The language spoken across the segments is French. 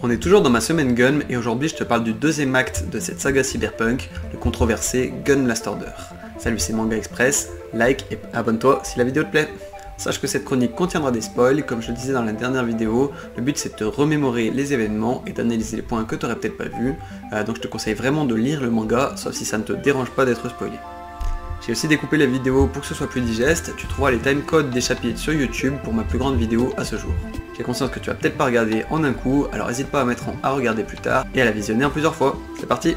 On est toujours dans ma semaine Gun et aujourd'hui je te parle du deuxième acte de cette saga cyberpunk, le controversé Gun Last Order. Salut, c'est Manga Express, like et abonne-toi si la vidéo te plaît. Sache que cette chronique contiendra des spoils, comme je le disais dans la dernière vidéo, le but c'est de te remémorer les événements et d'analyser les points que tu n'aurais peut-être pas vus, donc je te conseille vraiment de lire le manga, sauf si ça ne te dérange pas d'être spoilé. J'ai aussi découpé la vidéo pour que ce soit plus digeste, tu trouveras les timecodes des chapitres sur YouTube pour ma plus grande vidéo à ce jour. J'ai conscience que tu vas peut-être pas regarder en un coup, alors n'hésite pas à mettre en à regarder plus tard et à la visionner en plusieurs fois. C'est parti!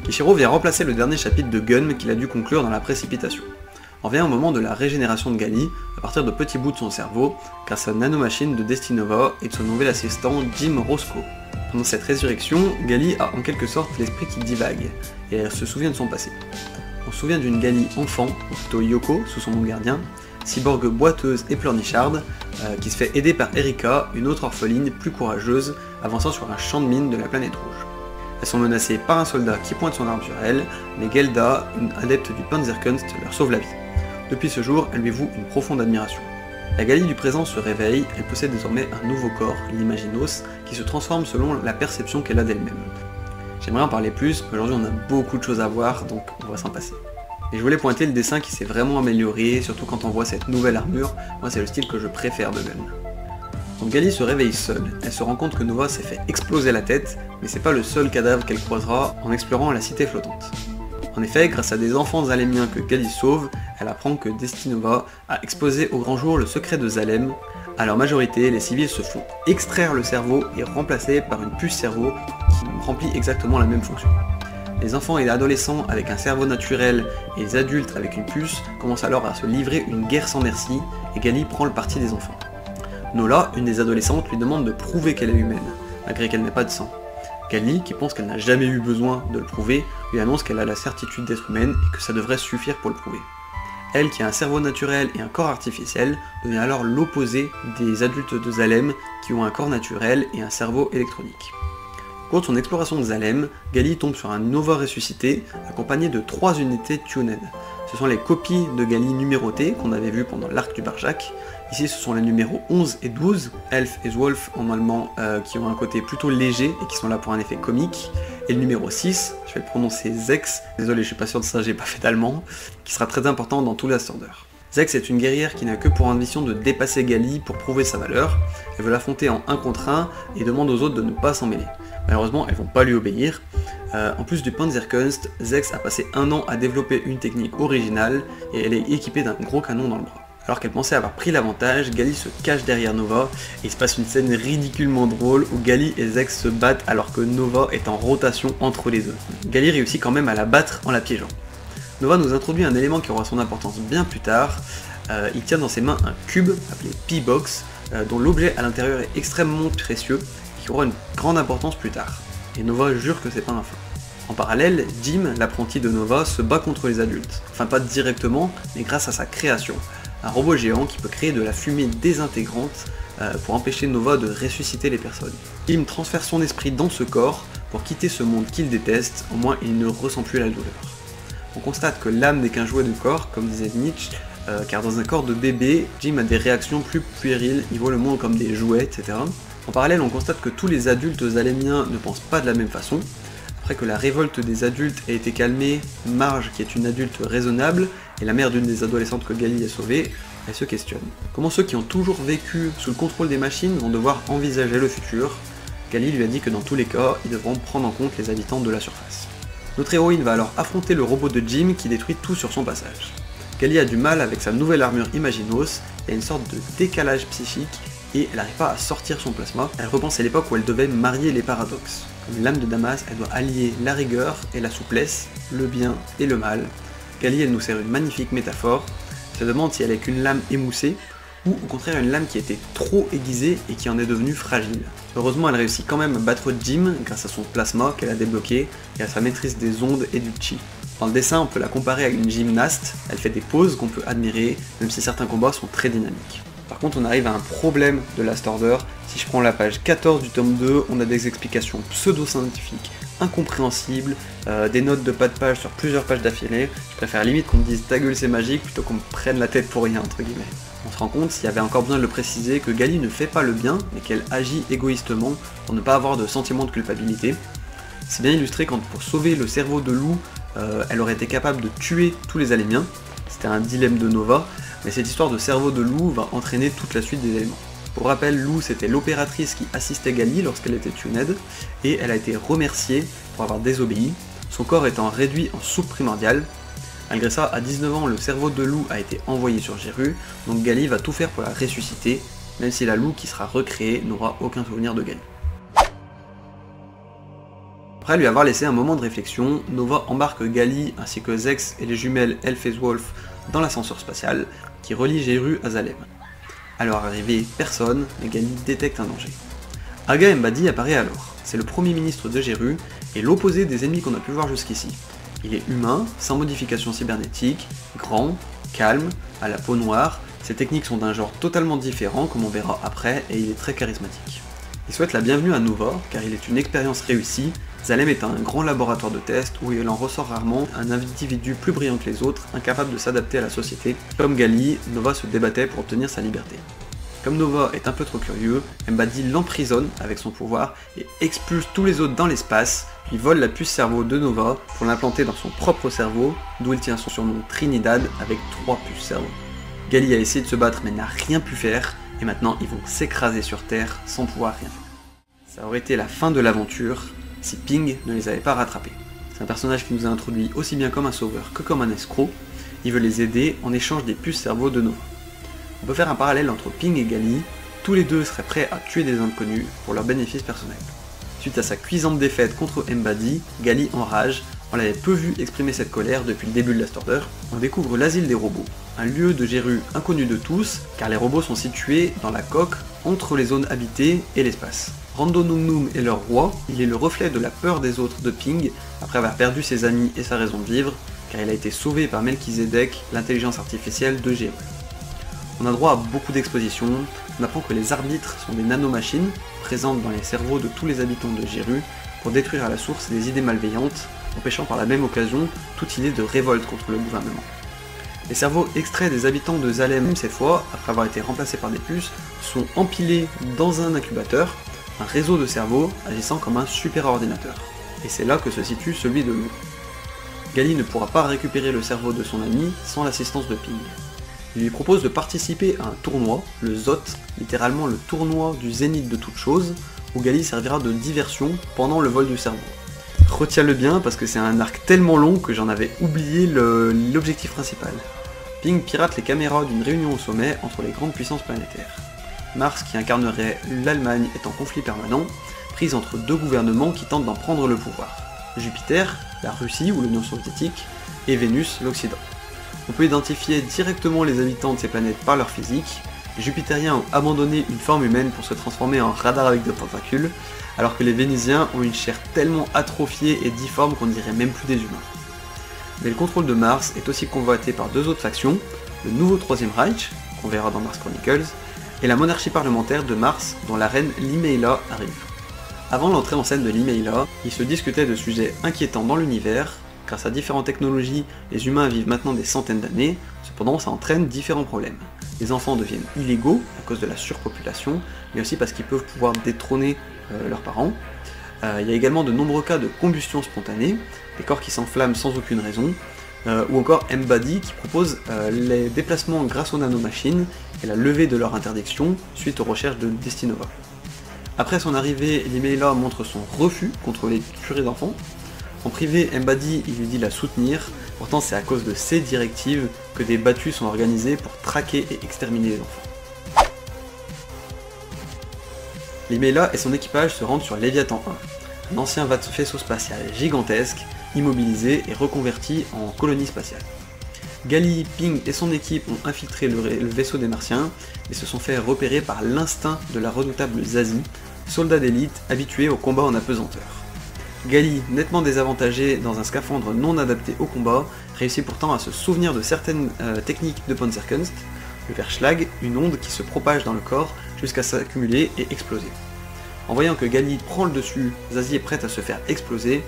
Kishiro vient remplacer le dernier chapitre de Gun qu'il a dû conclure dans la précipitation. On vient au moment de la régénération de Gali, à partir de petits bouts de son cerveau, grâce à une nanomachine de Destinova et de son nouvel assistant Jim Roscoe. Pendant cette résurrection, Gali a en quelque sorte l'esprit qui divague, et elle se souvient de son passé. On se souvient d'une Gali enfant, ou plutôt Yoko, sous son nom gardien, cyborg boiteuse et pleurnicharde, qui se fait aider par Erika, une autre orpheline plus courageuse, avançant sur un champ de mines de la planète rouge. Elles sont menacées par un soldat qui pointe son arme sur elles, mais Gelda, une adepte du Panzerkunst, leur sauve la vie. Depuis ce jour, elle lui voue une profonde admiration. La Gali du présent se réveille, elle possède désormais un nouveau corps, l'Imaginos, qui se transforme selon la perception qu'elle a d'elle-même. J'aimerais en parler plus, mais aujourd'hui on a beaucoup de choses à voir, donc on va s'en passer. Et je voulais pointer le dessin qui s'est vraiment amélioré, surtout quand on voit cette nouvelle armure, moi c'est le style que je préfère de Gun. Donc Gali se réveille seule, elle se rend compte que Nova s'est fait exploser la tête, mais c'est pas le seul cadavre qu'elle croisera en explorant la cité flottante. En effet, grâce à des enfants zalémiens que Gali sauve, elle apprend que Destinova a exposé au grand jour le secret de Zalem. À leur majorité, les civils se font extraire le cerveau et remplacer par une puce cerveau qui remplit exactement la même fonction. Les enfants et les adolescents avec un cerveau naturel et les adultes avec une puce commencent alors à se livrer une guerre sans merci et Gali prend le parti des enfants. Nola, une des adolescentes, lui demande de prouver qu'elle est humaine, malgré qu'elle n'ait pas de sang. Gali, qui pense qu'elle n'a jamais eu besoin de le prouver, lui annonce qu'elle a la certitude d'être humaine et que ça devrait suffire pour le prouver. Elle, qui a un cerveau naturel et un corps artificiel, devient alors l'opposé des adultes de Zalem qui ont un corps naturel et un cerveau électronique. Au cours de son exploration de Zalem, Gali tombe sur un Nova ressuscité, accompagné de 3 unités Tuned. Ce sont les copies de Gali numérotées qu'on avait vues pendant l'arc du Barjac. Ici ce sont les numéros 11 et 12, Elf et Zwolf en allemand, qui ont un côté plutôt léger et qui sont là pour un effet comique. Et le numéro 6, je vais le prononcer Zex, désolé je suis pas sûr de ça, j'ai pas fait d'allemand, qui sera très important dans tout Last Order. Zex est une guerrière qui n'a que pour ambition de dépasser Gali pour prouver sa valeur. Elle veut l'affronter en 1 contre 1 et demande aux autres de ne pas s'en mêler. Malheureusement, elles vont pas lui obéir. En plus du Panzerkunst, Zex a passé 1 an à développer une technique originale et elle est équipée d'un gros canon dans le bras. Alors qu'elle pensait avoir pris l'avantage, Gali se cache derrière Nova et il se passe une scène ridiculement drôle où Gali et Zex se battent alors que Nova est en rotation entre les deux. Gali réussit quand même à la battre en la piégeant. Nova nous introduit un élément qui aura son importance bien plus tard. Il tient dans ses mains un cube appelé P-Box, dont l'objet à l'intérieur est extrêmement précieux et qui aura une grande importance plus tard. Et Nova jure que c'est pas un faux. En parallèle, Jim, l'apprenti de Nova, se bat contre les adultes. Enfin pas directement, mais grâce à sa création. Un robot géant qui peut créer de la fumée désintégrante pour empêcher Nova de ressusciter les personnes. Jim transfère son esprit dans ce corps pour quitter ce monde qu'il déteste, au moins il ne ressent plus la douleur. On constate que l'âme n'est qu'un jouet de corps, comme disait Nietzsche, car dans un corps de bébé, Jim a des réactions plus puériles, il voit le monde comme des jouets, etc. En parallèle, on constate que tous les adultes zalémiens ne pensent pas de la même façon. Après que la révolte des adultes ait été calmée, Marge, qui est une adulte raisonnable, et la mère d'une des adolescentes que Gali a sauvée, elle se questionne. Comment ceux qui ont toujours vécu sous le contrôle des machines vont devoir envisager le futur? Gali lui a dit que dans tous les cas, ils devront prendre en compte les habitants de la surface. Notre héroïne va alors affronter le robot de Jim qui détruit tout sur son passage. Gali a du mal avec sa nouvelle armure Imaginos, il y a une sorte de décalage psychique et elle n'arrive pas à sortir son plasma. Elle repense à l'époque où elle devait marier les paradoxes. Comme l'âme de Damas, elle doit allier la rigueur et la souplesse, le bien et le mal. Gali, elle nous sert une magnifique métaphore. Elle se demande si elle est qu'une lame émoussée, ou au contraire une lame qui était trop aiguisée et qui en est devenue fragile. Heureusement, elle réussit quand même à battre Jim grâce à son plasma qu'elle a débloqué et à sa maîtrise des ondes et du chi. Dans le dessin, on peut la comparer à une gymnaste, elle fait des poses qu'on peut admirer, même si certains combats sont très dynamiques. Par contre, on arrive à un problème de Last Order. Si je prends la page 14 du tome 2, on a des explications pseudo-scientifiques incompréhensibles, des notes de pas de page sur plusieurs pages d'affilée. Je préfère limite qu'on me dise ta gueule c'est magique plutôt qu'on me prenne la tête pour rien entre guillemets. On se rend compte, s'il y avait encore besoin de le préciser, que Gali ne fait pas le bien, mais qu'elle agit égoïstement pour ne pas avoir de sentiment de culpabilité. C'est bien illustré quand, pour sauver le cerveau de Lou, elle aurait été capable de tuer tous les Alémiens. C'était un dilemme de Nova, mais cette histoire de cerveau de Lou va entraîner toute la suite des éléments. Pour rappel, Lou c'était l'opératrice qui assistait Gali lorsqu'elle était tuned, et elle a été remerciée pour avoir désobéi, son corps étant réduit en soupe primordiale. Malgré ça, à 19 ans, le cerveau de Lou a été envoyé sur Geru, donc Gali va tout faire pour la ressusciter, même si la Lou qui sera recréée n'aura aucun souvenir de Gali. Après lui avoir laissé un moment de réflexion, Nova embarque Gali ainsi que Zex et les jumelles Elf et Wolf dans l'ascenseur spatial qui relie Geru à Zalem. À leur arrivée, personne, mais Gali détecte un danger. Aga Mbadi apparaît alors. C'est le premier ministre de Geru et l'opposé des ennemis qu'on a pu voir jusqu'ici. Il est humain, sans modification cybernétique, grand, calme, à la peau noire. Ses techniques sont d'un genre totalement différent, comme on verra après, et il est très charismatique. Il souhaite la bienvenue à Nova, car il est une expérience réussie. Zalem est un grand laboratoire de test où il en ressort rarement un individu plus brillant que les autres, incapable de s'adapter à la société. Comme Gali, Nova se débattait pour obtenir sa liberté. Comme Nova est un peu trop curieux, Mbadi l'emprisonne avec son pouvoir et expulse tous les autres dans l'espace, puis vole la puce cerveau de Nova pour l'implanter dans son propre cerveau, d'où il tient son surnom Trinidad avec 3 puces cerveau. Gali a essayé de se battre mais n'a rien pu faire, et maintenant ils vont s'écraser sur Terre sans pouvoir rien faire. Ça aurait été la fin de l'aventure si Ping ne les avait pas rattrapés. C'est un personnage qui nous a introduit aussi bien comme un sauveur que comme un escroc. Il veut les aider en échange des puces cerveau de Nova. On peut faire un parallèle entre Ping et Gali, tous les deux seraient prêts à tuer des inconnus pour leur bénéfice personnel. Suite à sa cuisante défaite contre Mbadi, Gali enrage, on l'avait peu vu exprimer cette colère depuis le début de Last Order. On découvre l'asile des robots, un lieu de Geru inconnu de tous, car les robots sont situés dans la coque entre les zones habitées et l'espace. Rando Num Num est leur roi, il est le reflet de la peur des autres de Ping, après avoir perdu ses amis et sa raison de vivre, car il a été sauvé par Melchizedek, l'intelligence artificielle de Geru. On a droit à beaucoup d'expositions, on apprend que les arbitres sont des nanomachines, présentes dans les cerveaux de tous les habitants de Geru, pour détruire à la source des idées malveillantes, empêchant par la même occasion toute idée de révolte contre le gouvernement. Les cerveaux extraits des habitants de Zalem, cette fois, après avoir été remplacés par des puces, sont empilés dans un incubateur, un réseau de cerveaux agissant comme un super ordinateur. Et c'est là que se situe celui de Lou. Gali ne pourra pas récupérer le cerveau de son ami sans l'assistance de Ping. Il lui propose de participer à un tournoi, le ZOT, littéralement le tournoi du zénith de toute chose, où Gali servira de diversion pendant le vol du cerveau. Retiens-le bien parce que c'est un arc tellement long que j'en avais oublié l'objectif principal. Ping pirate les caméras d'une réunion au sommet entre les grandes puissances planétaires. Mars, qui incarnerait l'Allemagne, est en conflit permanent, prise entre deux gouvernements qui tentent d'en prendre le pouvoir. Jupiter, la Russie ou l'Union soviétique, et Vénus, l'Occident. On peut identifier directement les habitants de ces planètes par leur physique. Les Jupitériens ont abandonné une forme humaine pour se transformer en radar avec des tentacules, alors que les Vénusiens ont une chair tellement atrophiée et difforme qu'on dirait même plus des humains. Mais le contrôle de Mars est aussi convoité par deux autres factions, le nouveau Troisième Reich, qu'on verra dans Mars Chronicles, et la monarchie parlementaire de Mars, dont la reine Limeila arrive. Avant l'entrée en scène de Limeila, il se discutait de sujets inquiétants dans l'univers. Grâce à différentes technologies, les humains vivent maintenant des centaines d'années, cependant ça entraîne différents problèmes. Les enfants deviennent illégaux à cause de la surpopulation, mais aussi parce qu'ils peuvent pouvoir détrôner leurs parents. Il y a également de nombreux cas de combustion spontanée, des corps qui s'enflamment sans aucune raison, ou encore Mbadi qui propose les déplacements grâce aux nanomachines et la levée de leur interdiction suite aux recherches de Destinova. Après son arrivée, Limeila montre son refus contre les tueries d'enfants. En privé, Mbadi il lui dit la soutenir, pourtant c'est à cause de ces directives que des battues sont organisées pour traquer et exterminer les enfants. Limeila et son équipage se rendent sur Léviathan 1, un ancien vaisseau spatial gigantesque, immobilisé et reconverti en colonie spatiale. Gali, Ping et son équipe ont infiltré le vaisseau des Martiens et se sont fait repérer par l'instinct de la redoutable Zazie, soldat d'élite habitué au combat en apesanteur. Gali, nettement désavantagé dans un scaphandre non adapté au combat, réussit pourtant à se souvenir de certaines techniques de Panzerkunst, le Verschlag, une onde qui se propage dans le corps jusqu'à s'accumuler et exploser. En voyant que Gali prend le dessus, Zazie est prête à se faire exploser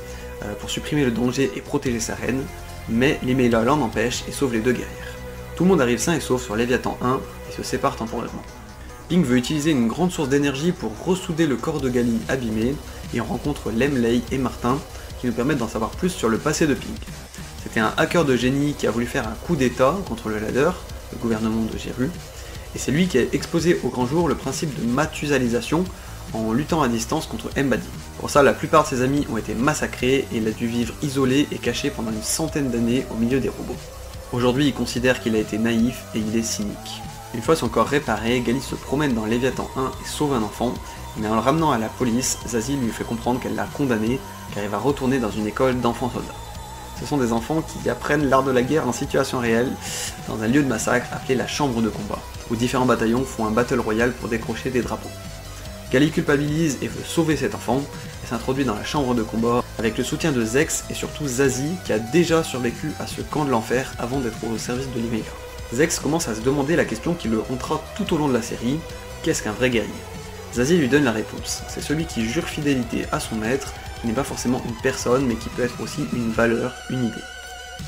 pour supprimer le danger et protéger sa reine, mais Limeila l'en empêche et sauve les deux guerrières. Tout le monde arrive sain et sauf sur Léviathan 1, et se séparent temporairement. Ping veut utiliser une grande source d'énergie pour ressouder le corps de Gali abîmé, et on rencontre Lem, Lei et Martin qui nous permettent d'en savoir plus sur le passé de Ping. C'était un hacker de génie qui a voulu faire un coup d'état contre le Ladder, le gouvernement de Geru, et c'est lui qui a exposé au grand jour le principe de mathusalisation en luttant à distance contre Mbadi. Pour ça, la plupart de ses amis ont été massacrés et il a dû vivre isolé et caché pendant une centaine d'années au milieu des robots. Aujourd'hui, il considère qu'il a été naïf et il est cynique. Une fois son corps réparé, Gali se promène dans Léviathan 1 et sauve un enfant, mais en le ramenant à la police, Zazie lui fait comprendre qu'elle l'a condamné car il va retourner dans une école d'enfants soldats. Ce sont des enfants qui apprennent l'art de la guerre en situation réelle, dans un lieu de massacre appelé la chambre de combat, où différents bataillons font un battle royal pour décrocher des drapeaux. Gali culpabilise et veut sauver cet enfant, et s'introduit dans la chambre de combat avec le soutien de Zex et surtout Zazie qui a déjà survécu à ce camp de l'enfer avant d'être au service de l'Omega. Zex commence à se demander la question qui le hantera tout au long de la série, qu'est-ce qu'un vrai guerrier? Zazie lui donne la réponse, c'est celui qui jure fidélité à son maître, qui n'est pas forcément une personne mais qui peut être aussi une valeur, une idée.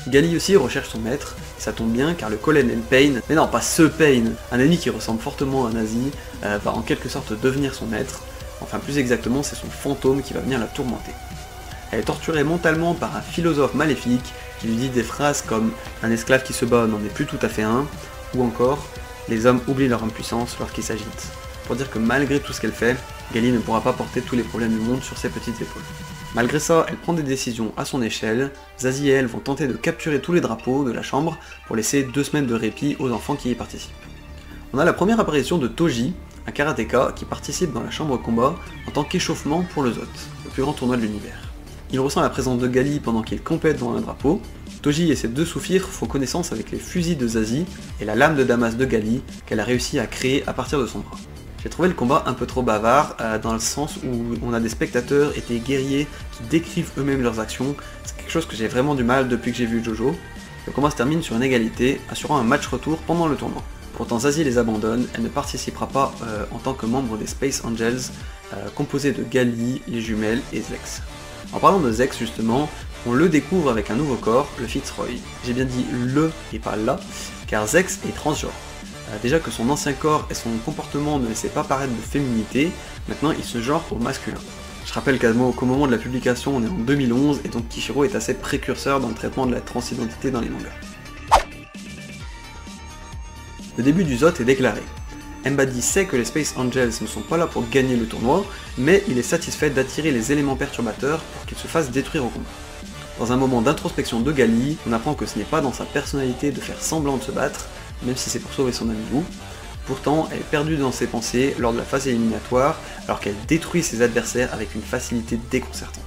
Gali aussi recherche son maître, et ça tombe bien car le colonel Payne, mais non pas ce Payne, un ennemi qui ressemble fortement à Nazi, va en quelque sorte devenir son maître, enfin plus exactement c'est son fantôme qui va venir la tourmenter. Elle est torturée mentalement par un philosophe maléfique qui lui dit des phrases comme « un esclave qui se bat n'en est plus tout à fait un » ou encore « les hommes oublient leur impuissance lorsqu'ils s'agitent », pour dire que malgré tout ce qu'elle fait, Gali ne pourra pas porter tous les problèmes du monde sur ses petites épaules. Malgré ça, elle prend des décisions à son échelle, Zazie et elle vont tenter de capturer tous les drapeaux de la chambre pour laisser 2 semaines de répit aux enfants qui y participent. On a la première apparition de Toji, un karatéka qui participe dans la chambre de combat en tant qu'échauffement pour le ZOT, le plus grand tournoi de l'univers. Il ressent la présence de Gali pendant qu'il compète devant un drapeau. Toji et ses 2 sous-fifres font connaissance avec les fusils de Zazie et la lame de Damas de Gali qu'elle a réussi à créer à partir de son bras. J'ai trouvé le combat un peu trop bavard, dans le sens où on a des spectateurs et des guerriers qui décrivent eux-mêmes leurs actions. C'est quelque chose que j'ai vraiment du mal depuis que j'ai vu Jojo. Le combat se termine sur une égalité, assurant un match retour pendant le tournoi. Pourtant Zazie les abandonne, elle ne participera pas en tant que membre des Space Angels, composés de Gali, les jumelles et Zex. En parlant de Zex justement, on le découvre avec un nouveau corps, le Fitzroy. J'ai bien dit le et pas la, car Zex est transgenre. Déjà que son ancien corps et son comportement ne laissaient pas paraître de féminité, maintenant il se genre au masculin. Je rappelle qu'au moment de la publication on est en 2011 et donc Kishiro est assez précurseur dans le traitement de la transidentité dans les mangas. Le début du ZOT est déclaré. Mbadi sait que les Space Angels ne sont pas là pour gagner le tournoi, mais il est satisfait d'attirer les éléments perturbateurs pour qu'ils se fassent détruire au combat. Dans un moment d'introspection de Gali, on apprend que ce n'est pas dans sa personnalité de faire semblant de se battre, même si c'est pour sauver son ami Wu. Pourtant, elle est perdue dans ses pensées lors de la phase éliminatoire, alors qu'elle détruit ses adversaires avec une facilité déconcertante.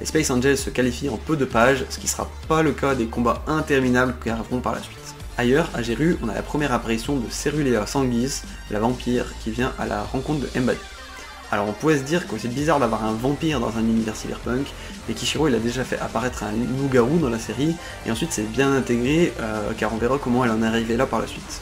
Les Space Angels se qualifient en peu de pages, ce qui sera pas le cas des combats interminables qui arriveront par la suite. Ailleurs, à Geru, on a la première apparition de Cerulea Sanguis, la vampire, qui vient à la rencontre de Mbadi. Alors on pourrait se dire que c'est bizarre d'avoir un vampire dans un univers cyberpunk, mais Kishiro il a déjà fait apparaître un loup-garou dans la série, et ensuite c'est bien intégré, car on verra comment elle en est arrivée là par la suite.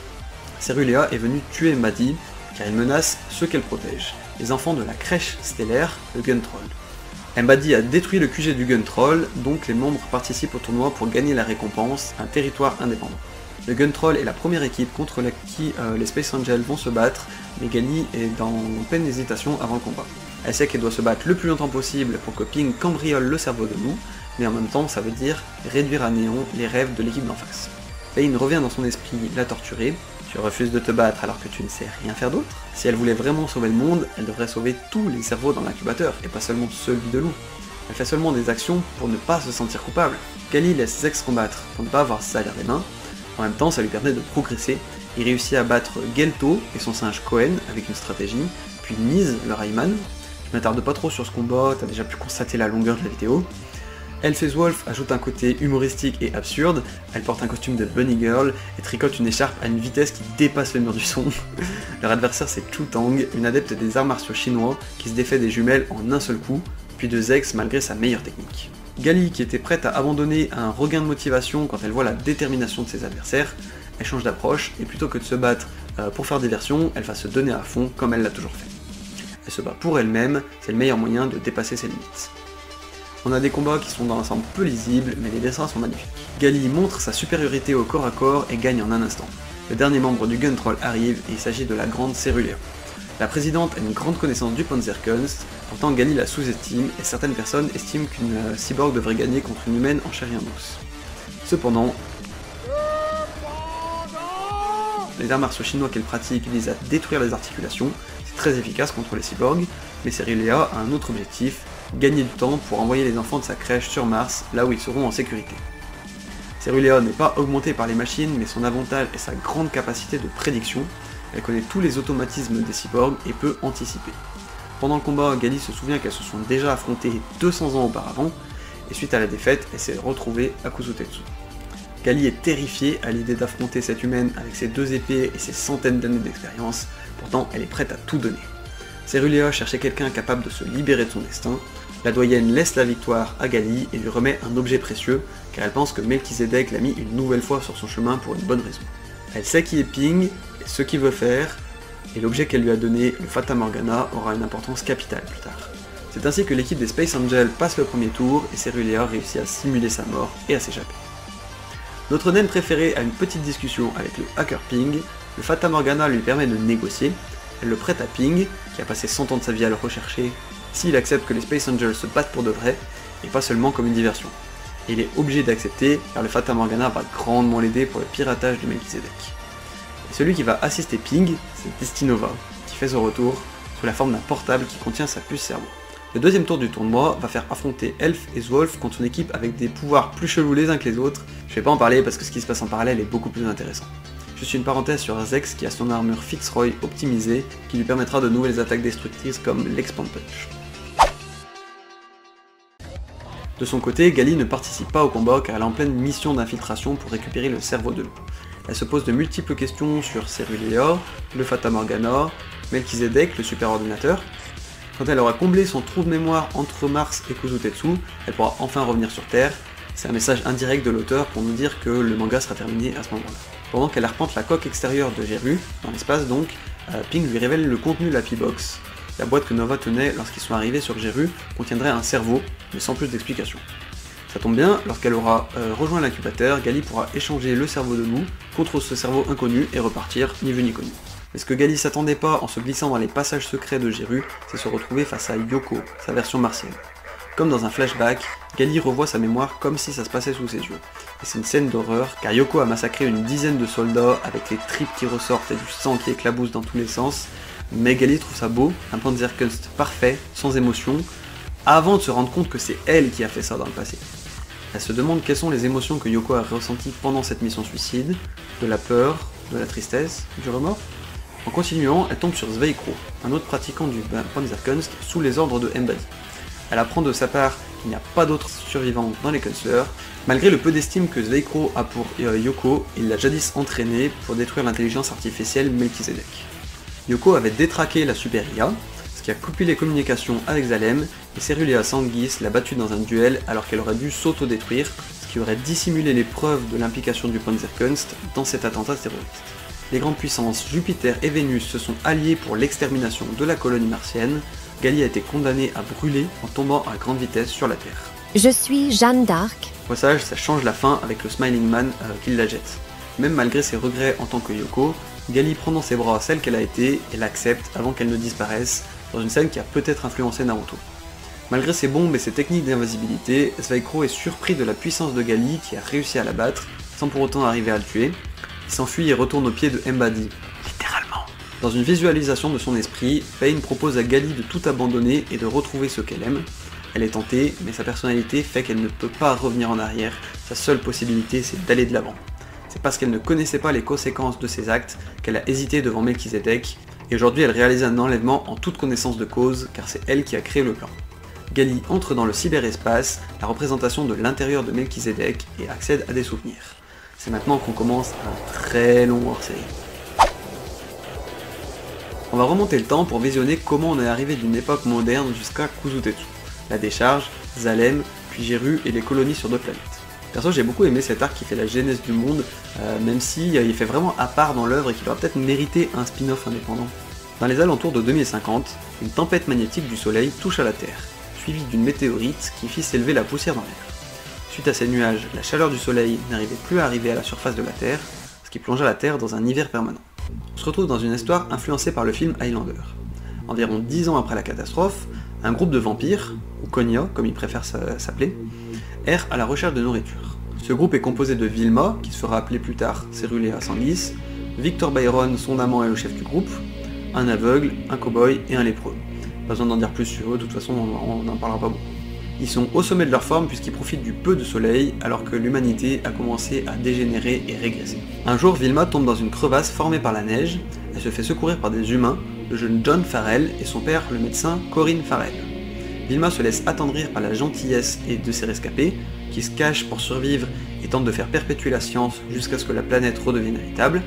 Cerulea est venue tuer Mbadi, car elle menace ceux qu'elle protège, les enfants de la crèche stellaire, le Gun Troll. Mbadi a détruit le QG du Gun Troll, donc les membres participent au tournoi pour gagner la récompense, un territoire indépendant. Le Gun Troll est la première équipe contre qui les Space Angels vont se battre, mais Gali est en pleine hésitation avant le combat. Elle sait qu'elle doit se battre le plus longtemps possible pour que Ping cambriole le cerveau de Lou, mais en même temps ça veut dire réduire à néant les rêves de l'équipe d'en face. Payne revient dans son esprit la torturer. Tu refuses de te battre alors que tu ne sais rien faire d'autre. Si elle voulait vraiment sauver le monde, elle devrait sauver tous les cerveaux dans l'incubateur, et pas seulement celui de Lou. Elle fait seulement des actions pour ne pas se sentir coupable. Gali laisse Zex combattre pour ne pas avoir ça à les mains. En même temps, ça lui permet de progresser. Il réussit à battre Gelto et son singe Cohen avec une stratégie, puis Niz, le Rayman. Je m'attarde pas trop sur ce combat, t'as déjà pu constater la longueur de la vidéo. Elfeswolf ajoute un côté humoristique et absurde, elle porte un costume de Bunny Girl et tricote une écharpe à une vitesse qui dépasse le mur du son. Leur adversaire c'est Chu Tang, une adepte des arts martiaux chinois qui se défait des jumelles en un seul coup, puis de Zex malgré sa meilleure technique. Gali, qui était prête à abandonner, a un regain de motivation quand elle voit la détermination de ses adversaires. Elle change d'approche, et plutôt que de se battre pour faire diversion, elle va se donner à fond comme elle l'a toujours fait. Elle se bat pour elle-même, c'est le meilleur moyen de dépasser ses limites. On a des combats qui sont dans l'ensemble peu lisibles, mais les dessins sont magnifiques. Gali montre sa supériorité au corps à corps et gagne en un instant. Le dernier membre du Gun Troll arrive et il s'agit de la grande Cerulea. La présidente a une grande connaissance du Panzerkunst, pourtant Gali la sous-estime et certaines personnes estiment qu'une cyborg devrait gagner contre une humaine en chair et en os. Cependant, les arts martiaux chinois qu'elle pratique visent à détruire les articulations, c'est très efficace contre les cyborgs, mais Cerulea a un autre objectif, gagner du temps pour envoyer les enfants de sa crèche sur Mars, là où ils seront en sécurité. Cerulea n'est pas augmentée par les machines, mais son avantage est sa grande capacité de prédiction. Elle connaît tous les automatismes des cyborgs et peut anticiper. Pendant le combat, Gali se souvient qu'elles se sont déjà affrontées 200 ans auparavant, et suite à la défaite, elle s'est retrouvée à Kuzutetsu. Gali est terrifiée à l'idée d'affronter cette humaine avec ses 2 épées et ses centaines d'années d'expérience, pourtant elle est prête à tout donner. Cerulea cherchait quelqu'un capable de se libérer de son destin. La doyenne laisse la victoire à Gali et lui remet un objet précieux, car elle pense que Melchizedek l'a mis une nouvelle fois sur son chemin pour une bonne raison. Elle sait qui est Ping, et ce qu'il veut faire, et l'objet qu'elle lui a donné, le Fata Morgana, aura une importance capitale plus tard. C'est ainsi que l'équipe des Space Angels passe le premier tour, et Cerulea réussit à simuler sa mort et à s'échapper. Notre naine préférée a une petite discussion avec le hacker Ping, le Fata Morgana lui permet de négocier, elle le prête à Ping, qui a passé 100 ans de sa vie à le rechercher, s'il accepte que les Space Angels se battent pour de vrai, et pas seulement comme une diversion. Et il est obligé d'accepter, car le Fata Morgana va grandement l'aider pour le piratage de Melchizedek. Et celui qui va assister Ping, c'est Destinova, qui fait son retour, sous la forme d'un portable qui contient sa puce cerveau. Le deuxième tour du tournoi va faire affronter Elf et Zwolf contre une équipe avec des pouvoirs plus chelous les uns que les autres. Je vais pas en parler parce que ce qui se passe en parallèle est beaucoup plus intéressant. Juste une parenthèse sur Zex qui a son armure Fitzroy optimisée qui lui permettra de nouvelles attaques destructrices comme l'Expand Punch. De son côté, Gali ne participe pas au combat car elle est en pleine mission d'infiltration pour récupérer le cerveau de l'eau. Elle se pose de multiples questions sur Cerulea, le Fata Morgana, Melchizedek, le super ordinateur. Quand elle aura comblé son trou de mémoire entre Mars et Kuzutetsu, elle pourra enfin revenir sur Terre. C'est un message indirect de l'auteur pour nous dire que le manga sera terminé à ce moment-là. Pendant qu'elle arpente la coque extérieure de Geru, dans l'espace donc, Ping lui révèle le contenu de la P-Box. La boîte que Nova tenait lorsqu'ils sont arrivés sur Geru contiendrait un cerveau, mais sans plus d'explications. Ça tombe bien, lorsqu'elle aura rejoint l'incubateur, Gali pourra échanger le cerveau de Lou contre ce cerveau inconnu et repartir ni vu ni connu. Mais ce que Gali s'attendait pas en se glissant dans les passages secrets de Geru, c'est se retrouver face à Yoko, sa version martienne. Comme dans un flashback, Gali revoit sa mémoire comme si ça se passait sous ses yeux. Et c'est une scène d'horreur, car Yoko a massacré une dizaine de soldats avec les tripes qui ressortent et du sang qui éclabousse dans tous les sens, mais Gali trouve ça beau, un Panzerkunst parfait, sans émotion, avant de se rendre compte que c'est elle qui a fait ça dans le passé. Elle se demande quelles sont les émotions que Yoko a ressenties pendant cette mission suicide, de la peur, de la tristesse, du remords. En continuant, elle tombe sur Zweikro, un autre pratiquant du Panzerkunst sous les ordres de Mbadi. Elle apprend de sa part qu'il n'y a pas d'autres survivants dans les Kunstler. Malgré le peu d'estime que Zweikro a pour Yoko, il l'a jadis entraîné pour détruire l'intelligence artificielle Melchizedek. Yoko avait détraqué la Super IA, ce qui a coupé les communications avec Zalem, et Cerulea Sanguis l'a battue dans un duel alors qu'elle aurait dû s'auto-détruire, ce qui aurait dissimulé les preuves de l'implication du Panzerkunst dans cet attentat terroriste. Les grandes puissances Jupiter et Vénus se sont alliées pour l'extermination de la colonie martienne. Gali a été condamnée à brûler en tombant à grande vitesse sur la Terre. Je suis Jeanne d'Arc. Au passage, ça change la fin avec le Smiling Man qui la jette. Même malgré ses regrets en tant que Yoko, Gali prend dans ses bras celle qu'elle a été et l'accepte avant qu'elle ne disparaisse, dans une scène qui a peut-être influencé Naruto. Malgré ses bombes et ses techniques d'invisibilité, Zweikro est surpris de la puissance de Gali qui a réussi à la battre, sans pour autant arriver à le tuer. Il s'enfuit et retourne au pied de Mbadi, littéralement. Dans une visualisation de son esprit, Pain propose à Gali de tout abandonner et de retrouver ce qu'elle aime. Elle est tentée, mais sa personnalité fait qu'elle ne peut pas revenir en arrière, sa seule possibilité c'est d'aller de l'avant. C'est parce qu'elle ne connaissait pas les conséquences de ses actes qu'elle a hésité devant Melchizedek, et aujourd'hui elle réalise un enlèvement en toute connaissance de cause, car c'est elle qui a créé le plan. Gali entre dans le cyberespace, la représentation de l'intérieur de Melchizedek, et accède à des souvenirs. C'est maintenant qu'on commence un très long hors-série. On va remonter le temps pour visionner comment on est arrivé d'une époque moderne jusqu'à Kuzutetsu. La décharge, Zalem, puis Geru et les colonies sur deux planètes. Perso j'ai beaucoup aimé cet arc qui fait la genèse du monde, même si il fait vraiment à part dans l'œuvre et qu'il aurait peut-être mérité un spin-off indépendant. Dans les alentours de 2050, une tempête magnétique du soleil touche à la Terre, suivie d'une météorite qui fit s'élever la poussière dans l'air. Suite à ces nuages, la chaleur du soleil n'arrivait plus à arriver à la surface de la Terre, ce qui plongea la Terre dans un hiver permanent. On se retrouve dans une histoire influencée par le film Highlander. Environ 10 ans après la catastrophe, un groupe de vampires, ou Konya comme ils préfèrent s'appeler, erre à la recherche de nourriture. Ce groupe est composé de Vilma, qui se fera appeler plus tard Cerulea Sanguis, Victor Byron, son amant et le chef du groupe, un aveugle, un cow-boy et un lépreux. Pas besoin d'en dire plus sur eux, de toute façon on n'en parlera pas beaucoup. Ils sont au sommet de leur forme puisqu'ils profitent du peu de soleil alors que l'humanité a commencé à dégénérer et régresser. Un jour, Vilma tombe dans une crevasse formée par la neige, elle se fait secourir par des humains, le jeune John Farrell et son père, le médecin Corinne Farrell. Vilma se laisse attendrir par la gentillesse de ses rescapés, qui se cachent pour survivre et tentent de faire perpétuer la science jusqu'à ce que la planète redevienne habitable.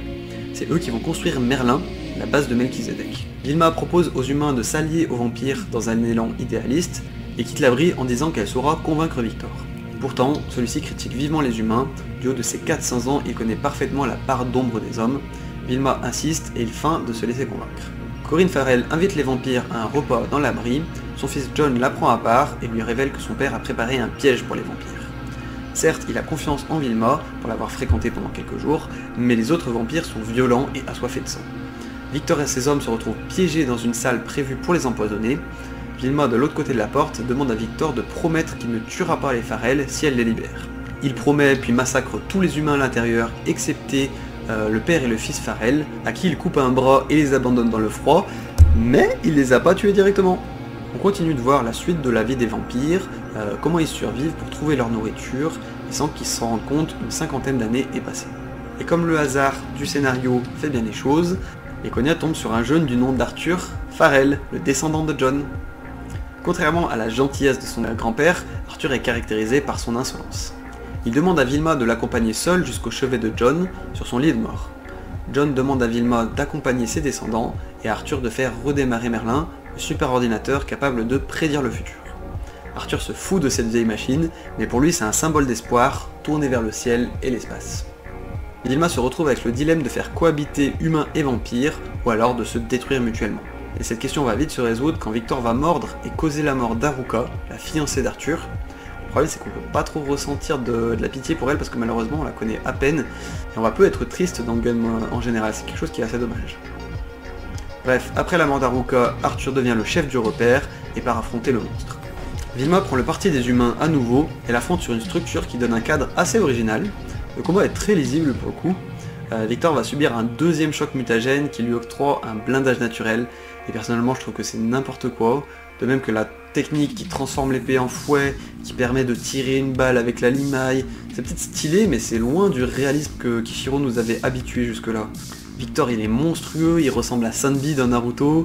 C'est eux qui vont construire Merlin, la base de Melchizedek. Vilma propose aux humains de s'allier aux vampires dans un élan idéaliste, et quitte l'abri en disant qu'elle saura convaincre Victor. Pourtant, celui-ci critique vivement les humains, du haut de ses 400 ans, il connaît parfaitement la part d'ombre des hommes. Vilma insiste et il feint de se laisser convaincre. Corinne Farrell invite les vampires à un repas dans l'abri, son fils John la prend à part et lui révèle que son père a préparé un piège pour les vampires. Certes, il a confiance en Vilma, pour l'avoir fréquentée pendant quelques jours, mais les autres vampires sont violents et assoiffés de sang. Victor et ses hommes se retrouvent piégés dans une salle prévue pour les empoisonner. Vilma, de l'autre côté de la porte, demande à Victor de promettre qu'il ne tuera pas les Farrell si elle les libère. Il promet puis massacre tous les humains à l'intérieur, excepté le père et le fils Farrell, à qui il coupe un bras et les abandonne dans le froid, mais il les a pas tués directement. On continue de voir la suite de la vie des vampires, comment ils survivent pour trouver leur nourriture, et sans qu'ils s'en rendent compte, une 50aine d'années est passée. Et comme le hasard du scénario fait bien les choses, les Konya tombent sur un jeune du nom d'Arthur Farrell, le descendant de John. Contrairement à la gentillesse de son grand-père, Arthur est caractérisé par son insolence. Il demande à Vilma de l'accompagner seul jusqu'au chevet de John, sur son lit de mort. John demande à Vilma d'accompagner ses descendants, et à Arthur de faire redémarrer Merlin, le super-ordinateur capable de prédire le futur. Arthur se fout de cette vieille machine, mais pour lui c'est un symbole d'espoir, tourné vers le ciel et l'espace. Vilma se retrouve avec le dilemme de faire cohabiter humains et vampires, ou alors de se détruire mutuellement. Et cette question va vite se résoudre quand Victor va mordre et causer la mort d'Haruka, la fiancée d'Arthur. Le problème c'est qu'on peut pas trop ressentir de la pitié pour elle parce que malheureusement on la connaît à peine, et on va peu être triste dans Gun en général, c'est quelque chose qui est assez dommage. Bref, après la mort d'Haruka, Arthur devient le chef du repère et part affronter le monstre. Vilma prend le parti des humains à nouveau, elle affronte sur une structure qui donne un cadre assez original. Le combat est très lisible pour le coup. Victor va subir un deuxième choc mutagène qui lui octroie un blindage naturel, et personnellement je trouve que c'est n'importe quoi, de même que la technique qui transforme l'épée en fouet, qui permet de tirer une balle avec la limaille, c'est peut-être stylé mais c'est loin du réalisme que Kishiro nous avait habitués jusque-là. Victor il est monstrueux, il ressemble à Sanbi dans Naruto,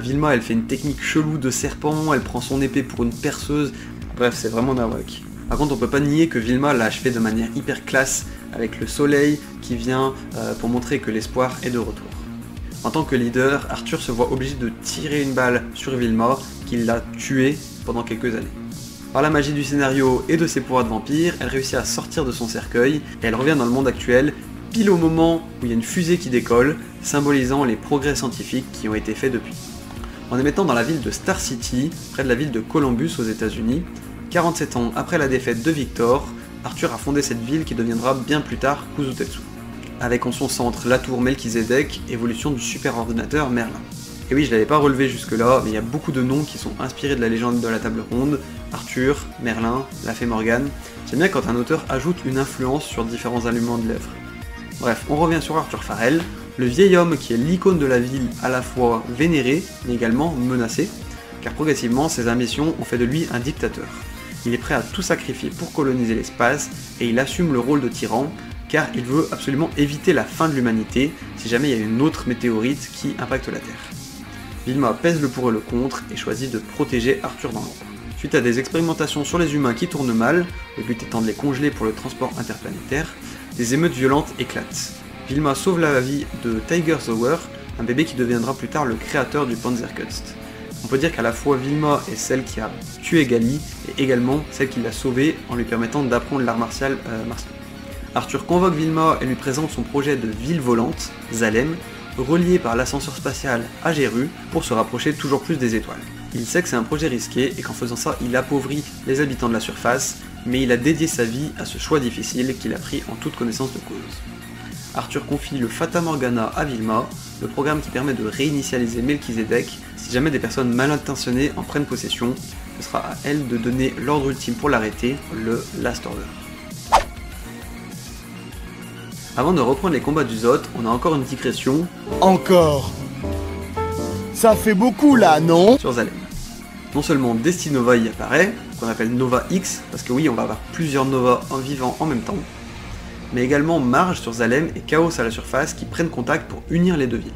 Vilma elle fait une technique chelou de serpent, elle prend son épée pour une perceuse, bref c'est vraiment nawak. Par contre on peut pas nier que Vilma l'a achevé de manière hyper classe, avec le soleil qui vient pour montrer que l'espoir est de retour. En tant que leader, Arthur se voit obligé de tirer une balle sur Vilma, qu'il l'a tuée pendant quelques années. Par la magie du scénario et de ses pouvoirs de vampire, elle réussit à sortir de son cercueil, et elle revient dans le monde actuel, pile au moment où il y a une fusée qui décolle, symbolisant les progrès scientifiques qui ont été faits depuis. En émettant dans la ville de Star City, près de la ville de Columbus aux États-Unis, 47 ans après la défaite de Victor, Arthur a fondé cette ville qui deviendra bien plus tard Kuzutetsu, avec en son centre la tour Melchizedek, évolution du super-ordinateur Merlin. Et oui, je l'avais pas relevé jusque-là, mais il y a beaucoup de noms qui sont inspirés de la légende de la table ronde, Arthur, Merlin, la fée Morgane. J'aime bien quand un auteur ajoute une influence sur différents aliments de l'œuvre. Bref, on revient sur Arthur Farrell, le vieil homme qui est l'icône de la ville à la fois vénéré, mais également menacé, car progressivement ses ambitions ont fait de lui un dictateur. Il est prêt à tout sacrifier pour coloniser l'espace, et il assume le rôle de tyran, car il veut absolument éviter la fin de l'humanité si jamais il y a une autre météorite qui impacte la Terre. Vilma pèse le pour et le contre et choisit de protéger Arthur dans l'ombre. Suite à des expérimentations sur les humains qui tournent mal, le but étant de les congeler pour le transport interplanétaire, des émeutes violentes éclatent. Vilma sauve la vie de Tiger Sauer, un bébé qui deviendra plus tard le créateur du Panzerkunst. On peut dire qu'à la fois Vilma est celle qui a tué Gali, et également celle qui l'a sauvé en lui permettant d'apprendre l'art martial martien. Arthur convoque Vilma et lui présente son projet de ville volante, Zalem, relié par l'ascenseur spatial à Geru pour se rapprocher toujours plus des étoiles. Il sait que c'est un projet risqué et qu'en faisant ça, il appauvrit les habitants de la surface, mais il a dédié sa vie à ce choix difficile qu'il a pris en toute connaissance de cause. Arthur confie le Fata Morgana à Vilma, le programme qui permet de réinitialiser Melchizedek si jamais des personnes mal intentionnées en prennent possession. Ce sera à elle de donner l'ordre ultime pour l'arrêter, le Last Order. Avant de reprendre les combats du Zot, on a encore une digression. Encore. Ça fait beaucoup là, non? Sur Zalem. Non seulement Destinova y apparaît, qu'on appelle Nova X, parce que oui, on va avoir plusieurs Nova en vivant en même temps, mais également Marge sur Zalem et Chaos à la surface qui prennent contact pour unir les deux villes.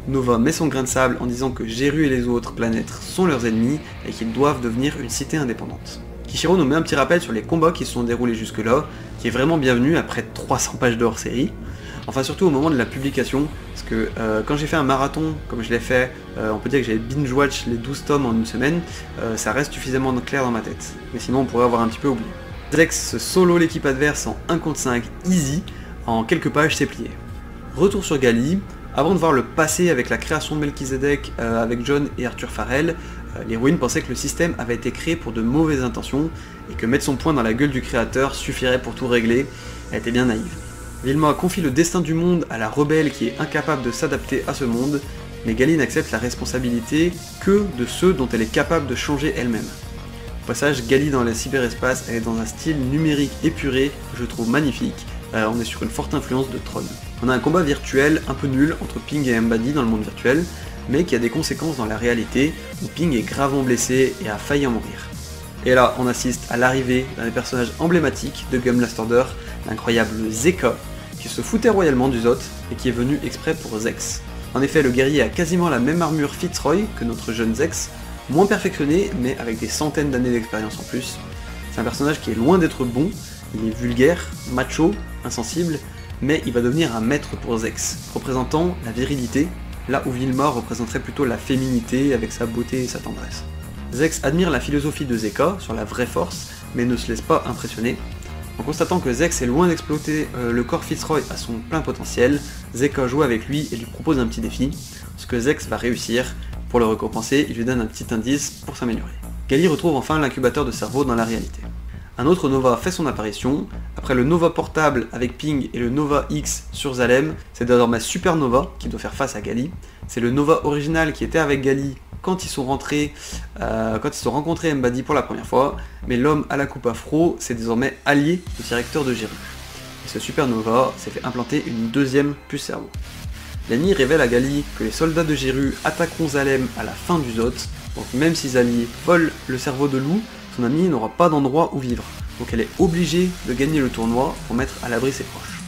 Nova met son grain de sable en disant que Geru et les autres planètes sont leurs ennemis et qu'ils doivent devenir une cité indépendante. Kishiro nous met un petit rappel sur les combats qui se sont déroulés jusque-là, qui est vraiment bienvenu après 300 pages de hors-série. Enfin surtout au moment de la publication, parce que quand j'ai fait un marathon, comme je l'ai fait, on peut dire que j'avais binge-watch les 12 tomes en une semaine, ça reste suffisamment clair dans ma tête. Mais sinon on pourrait avoir un petit peu oublié. Zex solo l'équipe adverse en 1 contre 5 easy, en quelques pages c'est plié. Retour sur Gali, avant de voir le passé avec la création de Melchizedek avec John et Arthur Farrell, l'héroïne pensait que le système avait été créé pour de mauvaises intentions, et que mettre son poing dans la gueule du créateur suffirait pour tout régler. Elle était bien naïve. Vilma confie le destin du monde à la rebelle qui est incapable de s'adapter à ce monde, mais Gali n'accepte la responsabilité que de ceux dont elle est capable de changer elle-même. Au passage, Gali dans le cyberespace, elle est dans un style numérique épuré que je trouve magnifique. On est sur une forte influence de Tron. On a un combat virtuel un peu nul entre Ping et Mbadi dans le monde virtuel, mais qui a des conséquences dans la réalité, où Ping est gravement blessé et a failli en mourir. Et là, on assiste à l'arrivée d'un des personnages emblématiques de Gum Last Order, l'incroyable Zeka, qui se foutait royalement du Zot et qui est venu exprès pour Zex. En effet, le guerrier a quasiment la même armure Fitzroy que notre jeune Zex, moins perfectionné, mais avec des centaines d'années d'expérience en plus. C'est un personnage qui est loin d'être bon, il est vulgaire, macho, insensible, mais il va devenir un maître pour Zex, représentant la virilité, là où Vilma représenterait plutôt la féminité avec sa beauté et sa tendresse. Zex admire la philosophie de Zeka sur la vraie force, mais ne se laisse pas impressionner. En constatant que Zex est loin d'exploiter le corps Fitzroy à son plein potentiel, Zeka joue avec lui et lui propose un petit défi, ce que Zex va réussir. Pour le récompenser, il lui donne un petit indice pour s'améliorer. Gali retrouve enfin l'incubateur de cerveau dans la réalité. Un autre Nova fait son apparition. Après le Nova portable avec Ping et le Nova X sur Zalem, c'est désormais Supernova qui doit faire face à Gali. C'est le Nova original qui était avec Gali quand ils sont rencontrés Mbadi pour la première fois, mais l'homme à la coupe afro, c'est désormais allié du directeur de Geru. Et ce Supernova s'est fait implanter une deuxième puce cerveau. Lenny révèle à Gali que les soldats de Geru attaqueront Zalem à la fin du Zot, donc même si Zali vole le cerveau de loup, son ami n'aura pas d'endroit où vivre, donc elle est obligée de gagner le tournoi pour mettre à l'abri ses proches.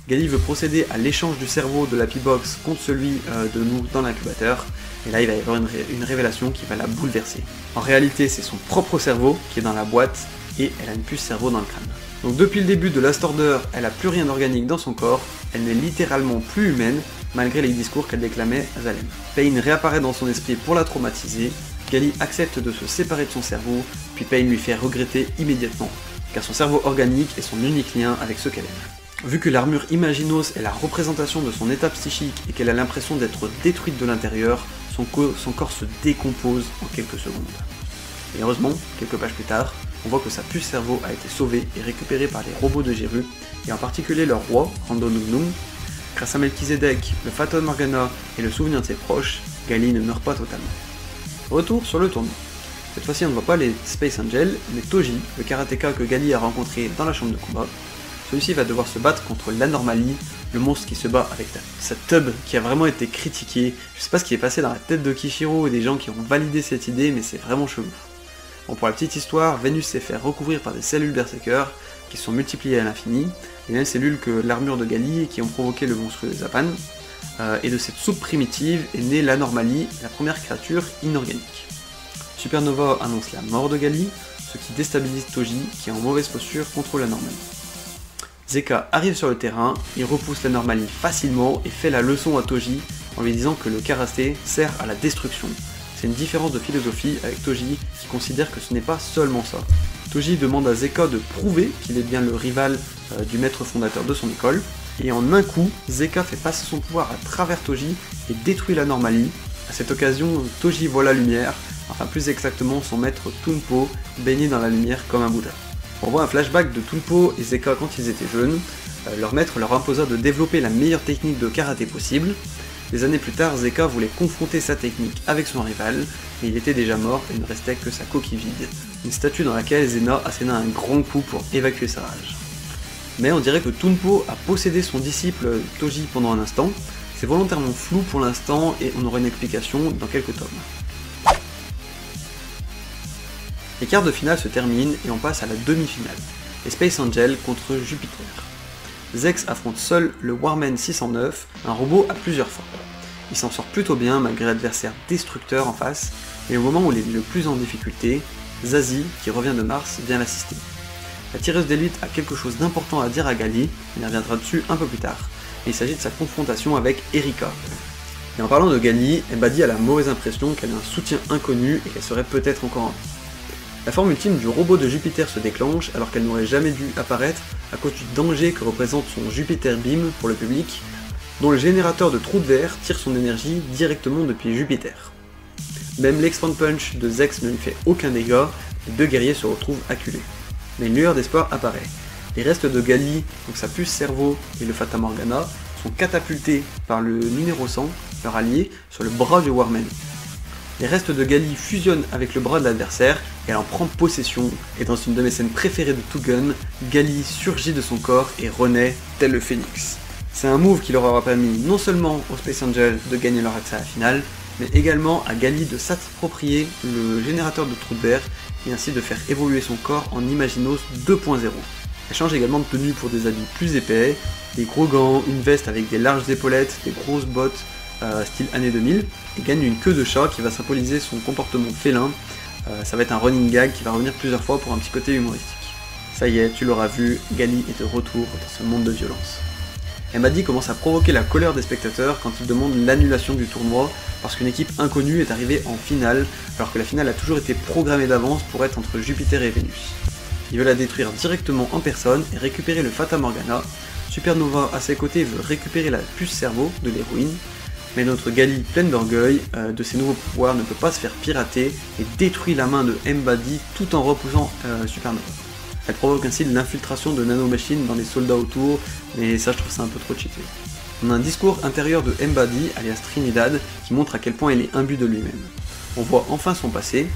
Gali veut procéder à l'échange du cerveau de la P-Box contre celui de nous dans l'incubateur, et là il va y avoir une révélation qui va la bouleverser. En réalité c'est son propre cerveau qui est dans la boîte, et elle a une puce cerveau dans le crâne. Donc depuis le début de Last Order, elle a plus rien d'organique dans son corps, elle n'est littéralement plus humaine, malgré les discours qu'elle déclamait à Zalem. Payne réapparaît dans son esprit pour la traumatiser, Gali accepte de se séparer de son cerveau, puis Payne lui fait regretter immédiatement, car son cerveau organique est son unique lien avec ce qu'elle aime. Vu que l'armure Imaginos est la représentation de son état psychique et qu'elle a l'impression d'être détruite de l'intérieur, son corps se décompose en quelques secondes. Et heureusement, quelques pages plus tard, on voit que sa puce cerveau a été sauvée et récupérée par les robots de Geru, et en particulier leur roi, Rando Num Num. Grâce à Melchizedek, le Fata Morgana et le souvenir de ses proches, Gali ne meurt pas totalement. Retour sur le tournoi. Cette fois-ci on ne voit pas les Space Angels, mais Toji, le karatéka que Gali a rencontré dans la chambre de combat. Celui-ci va devoir se battre contre l'Anormalie, le monstre qui se bat avec sa tub qui a vraiment été critiqué. Je sais pas ce qui est passé dans la tête de Kishiro et des gens qui ont validé cette idée, mais c'est vraiment chelou. Bon, pour la petite histoire, Vénus s'est fait recouvrir par des cellules Berserker qui sont multipliées à l'infini, les mêmes cellules que l'armure de Gali et qui ont provoqué le monstrueux Zapan. Et de cette soupe primitive est née l'Anormalie, la première créature inorganique. Supernova annonce la mort de Gali, ce qui déstabilise Toji qui est en mauvaise posture contre l'Anormalie. Zeka arrive sur le terrain, il repousse l'Anormalie facilement et fait la leçon à Toji en lui disant que le karaté sert à la destruction. C'est une différence de philosophie avec Toji qui considère que ce n'est pas seulement ça. Toji demande à Zeka de prouver qu'il est bien le rival du maître fondateur de son école, et en un coup, Zeka fait passer son pouvoir à travers Toji et détruit l'Anormalie. À cette occasion, Toji voit la lumière, enfin plus exactement son maître Tunpo, baigné dans la lumière comme un Bouddha. On voit un flashback de Tunpo et Zeka quand ils étaient jeunes. Leur maître leur imposa de développer la meilleure technique de karaté possible. Des années plus tard, Zeka voulait confronter sa technique avec son rival, mais il était déjà mort et ne restait que sa coquille vide, une statue dans laquelle Zena asséna un grand coup pour évacuer sa rage. Mais on dirait que Tunpo a possédé son disciple Toji pendant un instant. C'est volontairement flou pour l'instant et on aura une explication dans quelques tomes. Les quarts de finale se terminent et on passe à la demi-finale, les Space Angels contre Jupiter. Zex affronte seul le Warman 609, un robot à plusieurs formes. Il s'en sort plutôt bien malgré l'adversaire destructeur en face, et au moment où il est le plus en difficulté, Zazie, qui revient de Mars, vient l'assister. La tireuse d'élite a quelque chose d'important à dire à Gali, on y reviendra dessus un peu plus tard, et il s'agit de sa confrontation avec Erika. Et en parlant de Gali, Embady a la mauvaise impression qu'elle a un soutien inconnu et qu'elle serait peut-être encore en vie. La forme ultime du robot de Jupiter se déclenche alors qu'elle n'aurait jamais dû apparaître à cause du danger que représente son Jupiter Beam pour le public, dont le générateur de trous de verre tire son énergie directement depuis Jupiter. Même l'Expand Punch de Zex ne lui fait aucun dégât, les deux guerriers se retrouvent acculés. Mais une lueur d'espoir apparaît. Les restes de Gali, donc sa puce cerveau et le Fata Morgana, sont catapultés par le numéro 100, leur allié, sur le bras du Warman. Les restes de Gali fusionnent avec le bras de l'adversaire et elle en prend possession, et dans une de mes scènes préférées de Tougun, Gali surgit de son corps et renaît tel le phénix. C'est un move qui leur aura permis non seulement aux Space Angels de gagner leur accès à la finale, mais également à Gali de s'approprier le générateur de trous de verre et ainsi de faire évoluer son corps en Imaginos 2.0. Elle change également de tenue pour des habits plus épais, des gros gants, une veste avec des larges épaulettes, des grosses bottes style années 2000, et gagne une queue de chat qui va symboliser son comportement félin. Ça va être un running gag qui va revenir plusieurs fois pour un petit côté humoristique. Ça y est, tu l'auras vu, Gali est de retour dans ce monde de violence. Embady commence à provoquer la colère des spectateurs quand il demande l'annulation du tournoi parce qu'une équipe inconnue est arrivée en finale alors que la finale a toujours été programmée d'avance pour être entre Jupiter et Vénus. Il veut la détruire directement en personne et récupérer le Fata Morgana. Supernova à ses côtés veut récupérer la puce cerveau de l'héroïne, mais notre Gali pleine d'orgueil de ses nouveaux pouvoirs ne peut pas se faire pirater et détruit la main de Embady tout en repoussant Supernova. Elle provoque ainsi l'infiltration de nanomachines dans les soldats autour, mais ça je trouve ça un peu trop cheaté. On a un discours intérieur de Embady, alias Trinidad, qui montre à quel point il est imbu de lui-même. On voit enfin son passé,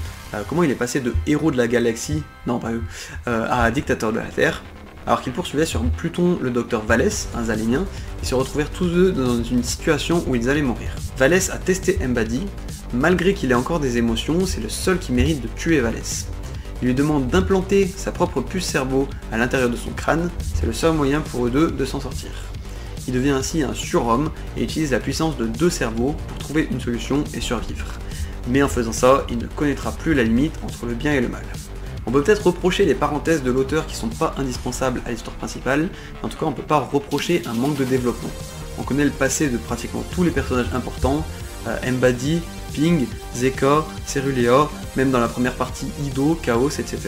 comment il est passé de héros de la galaxie, non pas eux, à dictateur de la Terre, alors qu'il poursuivait sur Pluton le docteur Vallès, un Zalénien, ils se retrouvèrent tous deux dans une situation où ils allaient mourir. Vallès a testé Embady, malgré qu'il ait encore des émotions, c'est le seul qui mérite de tuer Vallès. Il lui demande d'implanter sa propre puce cerveau à l'intérieur de son crâne, c'est le seul moyen pour eux deux de s'en sortir. Il devient ainsi un surhomme et utilise la puissance de 2 cerveaux pour trouver une solution et survivre. Mais en faisant ça, il ne connaîtra plus la limite entre le bien et le mal. On peut peut-être reprocher les parenthèses de l'auteur qui sont pas indispensables à l'histoire principale, mais en tout cas on peut pas reprocher un manque de développement. On connaît le passé de pratiquement tous les personnages importants, Embady, Ping, Zeka, Cerulea, même dans la première partie Ido, Chaos, etc.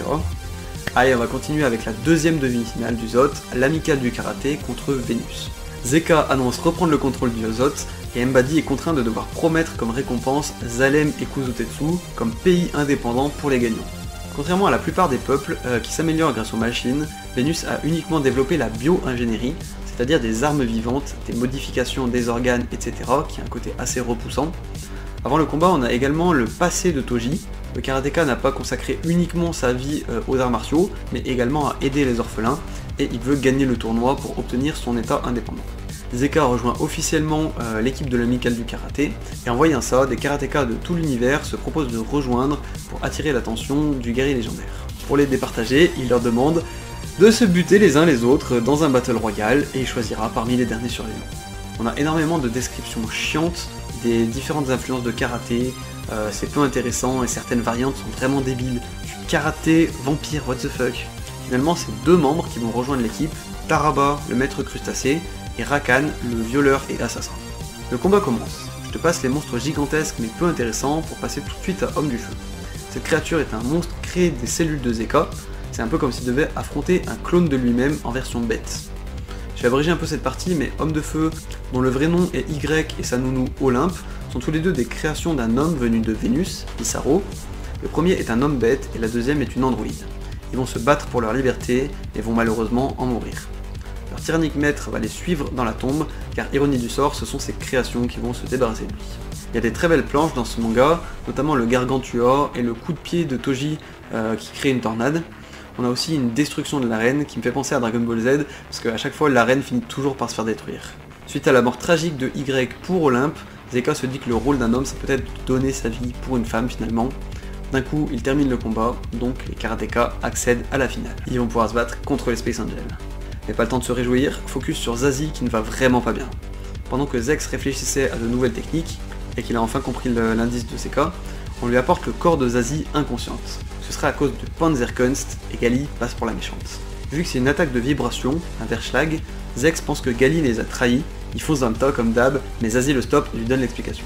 Allez, on va continuer avec la deuxième demi-finale du ZOT, l'amicale du karaté contre Vénus. Zeka annonce reprendre le contrôle du ZOT, et Embady est contraint de devoir promettre comme récompense Zalem et Kuzutetsu comme pays indépendants pour les gagnants. Contrairement à la plupart des peuples qui s'améliorent grâce aux machines, Vénus a uniquement développé la bio-ingénierie, c'est-à-dire des armes vivantes, des modifications des organes, etc., qui a un côté assez repoussant. Avant le combat, on a également le passé de Toji. Le karatéka n'a pas consacré uniquement sa vie aux arts martiaux, mais également à aider les orphelins, et il veut gagner le tournoi pour obtenir son état indépendant. Zeka rejoint officiellement l'équipe de l'amicale du karaté, et en voyant ça, des karatékas de tout l'univers se proposent de rejoindre pour attirer l'attention du guerrier légendaire. Pour les départager, il leur demande de se buter les uns les autres dans un battle royal, et il choisira parmi les derniers survivants. On a énormément de descriptions chiantes des différentes influences de karaté, c'est peu intéressant et certaines variantes sont vraiment débiles. Du karaté vampire, what the fuck. Finalement, c'est 2 membres qui vont rejoindre l'équipe, Taraba, le maître crustacé, et Rakan, le violeur et assassin. Le combat commence. Je te passe les monstres gigantesques mais peu intéressants pour passer tout de suite à Homme du Feu. Cette créature est un monstre créé des cellules de Zeka, c'est un peu comme s'il devait affronter un clone de lui-même en version bête. J'ai abrégé un peu cette partie, mais Homme de Feu, dont le vrai nom est Y et sa nounou Olympe, sont tous les deux des créations d'un homme venu de Vénus, Isaro. Le premier est un homme bête et la deuxième est une androïde. ils vont se battre pour leur liberté et vont malheureusement en mourir. Leur tyrannique maître va les suivre dans la tombe, car ironie du sort, ce sont ses créations qui vont se débarrasser de lui. Il y a des très belles planches dans ce manga, notamment le Gargantua et le coup de pied de Toji qui crée une tornade. On a aussi une destruction de l'arène qui me fait penser à Dragon Ball Z, parce qu'à chaque fois l'arène finit toujours par se faire détruire. Suite à la mort tragique de Y pour Olympe, Zeka se dit que le rôle d'un homme c'est peut-être de donner sa vie pour une femme finalement. D'un coup, il termine le combat, donc les karatékas accèdent à la finale. Ils vont pouvoir se battre contre les Space Angels. Mais pas le temps de se réjouir, focus sur Zazie qui ne va vraiment pas bien. Pendant que Zex réfléchissait à de nouvelles techniques, et qu'il a enfin compris l'indice de Zeka, on lui apporte le corps de Zazie inconsciente. Ce serait à cause de Panzerkunst, et Gali passe pour la méchante. Vu que c'est une attaque de vibration, un Verschlag, Zex pense que Gali les a trahis, il fonce dans le tas comme d'hab, mais Zazie le stoppe et lui donne l'explication.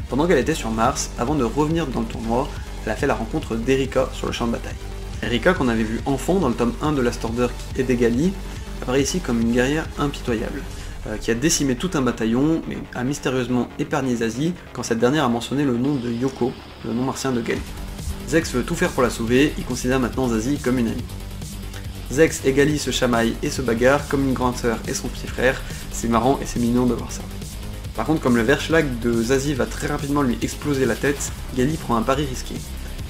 Pendant qu'elle était sur Mars, avant de revenir dans le tournoi, elle a fait la rencontre d'Erika sur le champ de bataille. Erika, qu'on avait vu enfant dans le tome 1 de Last Order qui aidait Gali, apparaît ici comme une guerrière impitoyable, qui a décimé tout un bataillon, mais a mystérieusement épargné Zazie quand cette dernière a mentionné le nom de Yoko, le nom martien de Gali. Zex veut tout faire pour la sauver, il considère maintenant Zazie comme une amie. Zex et Gali se chamaillent et se bagarrent comme une grande sœur et son petit frère, c'est marrant et c'est mignon de voir ça. Par contre, comme le Verschlag de Zazie va très rapidement lui exploser la tête, Gali prend un pari risqué.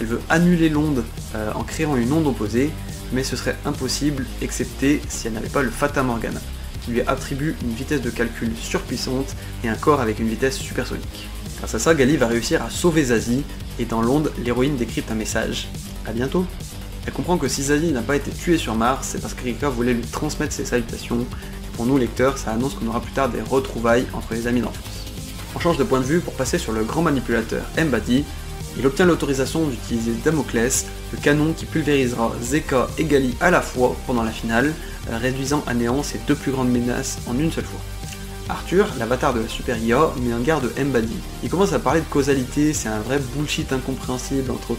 Elle veut annuler l'onde en créant une onde opposée, mais ce serait impossible, excepté si elle n'avait pas le Fata Morgana, qui lui attribue une vitesse de calcul surpuissante et un corps avec une vitesse supersonique. Grâce à ça, Gali va réussir à sauver Zazie, et dans l'onde, l'héroïne décrypte un message. A bientôt. Elle comprend que si Zazie n'a pas été tuée sur Mars, c'est parce qu'Erika voulait lui transmettre ses salutations, et pour nous lecteurs, ça annonce qu'on aura plus tard des retrouvailles entre les amis d'enfance. On change de point de vue pour passer sur le grand manipulateur Mbadi. Il obtient l'autorisation d'utiliser Damoclès, le canon qui pulvérisera Zeka et Gali à la fois pendant la finale, réduisant à néant ses deux plus grandes menaces en une seule fois. Arthur, l'avatar de la Super IA, met en garde Mbadi. Il commence à parler de causalité, c'est un vrai bullshit incompréhensible entre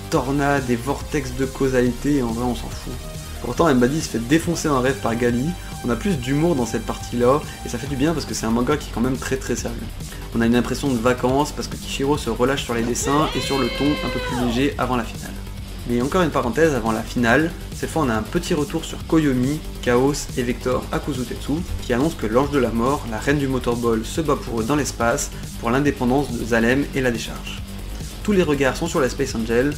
tornades et vortex de causalité, et en vrai on s'en fout. Pourtant Mbadi se fait défoncer en rêve par Gali, on a plus d'humour dans cette partie-là, et ça fait du bien parce que c'est un manga qui est quand même très sérieux. On a une impression de vacances parce que Kishiro se relâche sur les dessins et sur le ton un peu plus léger avant la finale. Mais encore une parenthèse avant la finale, cette fois on a un petit retour sur Koyomi, Chaos et Vector Akuzutetsu, qui annonce que l'ange de la mort, la reine du motorball, se bat pour eux dans l'espace, pour l'indépendance de Zalem et la décharge. Tous les regards sont sur la Space Angel,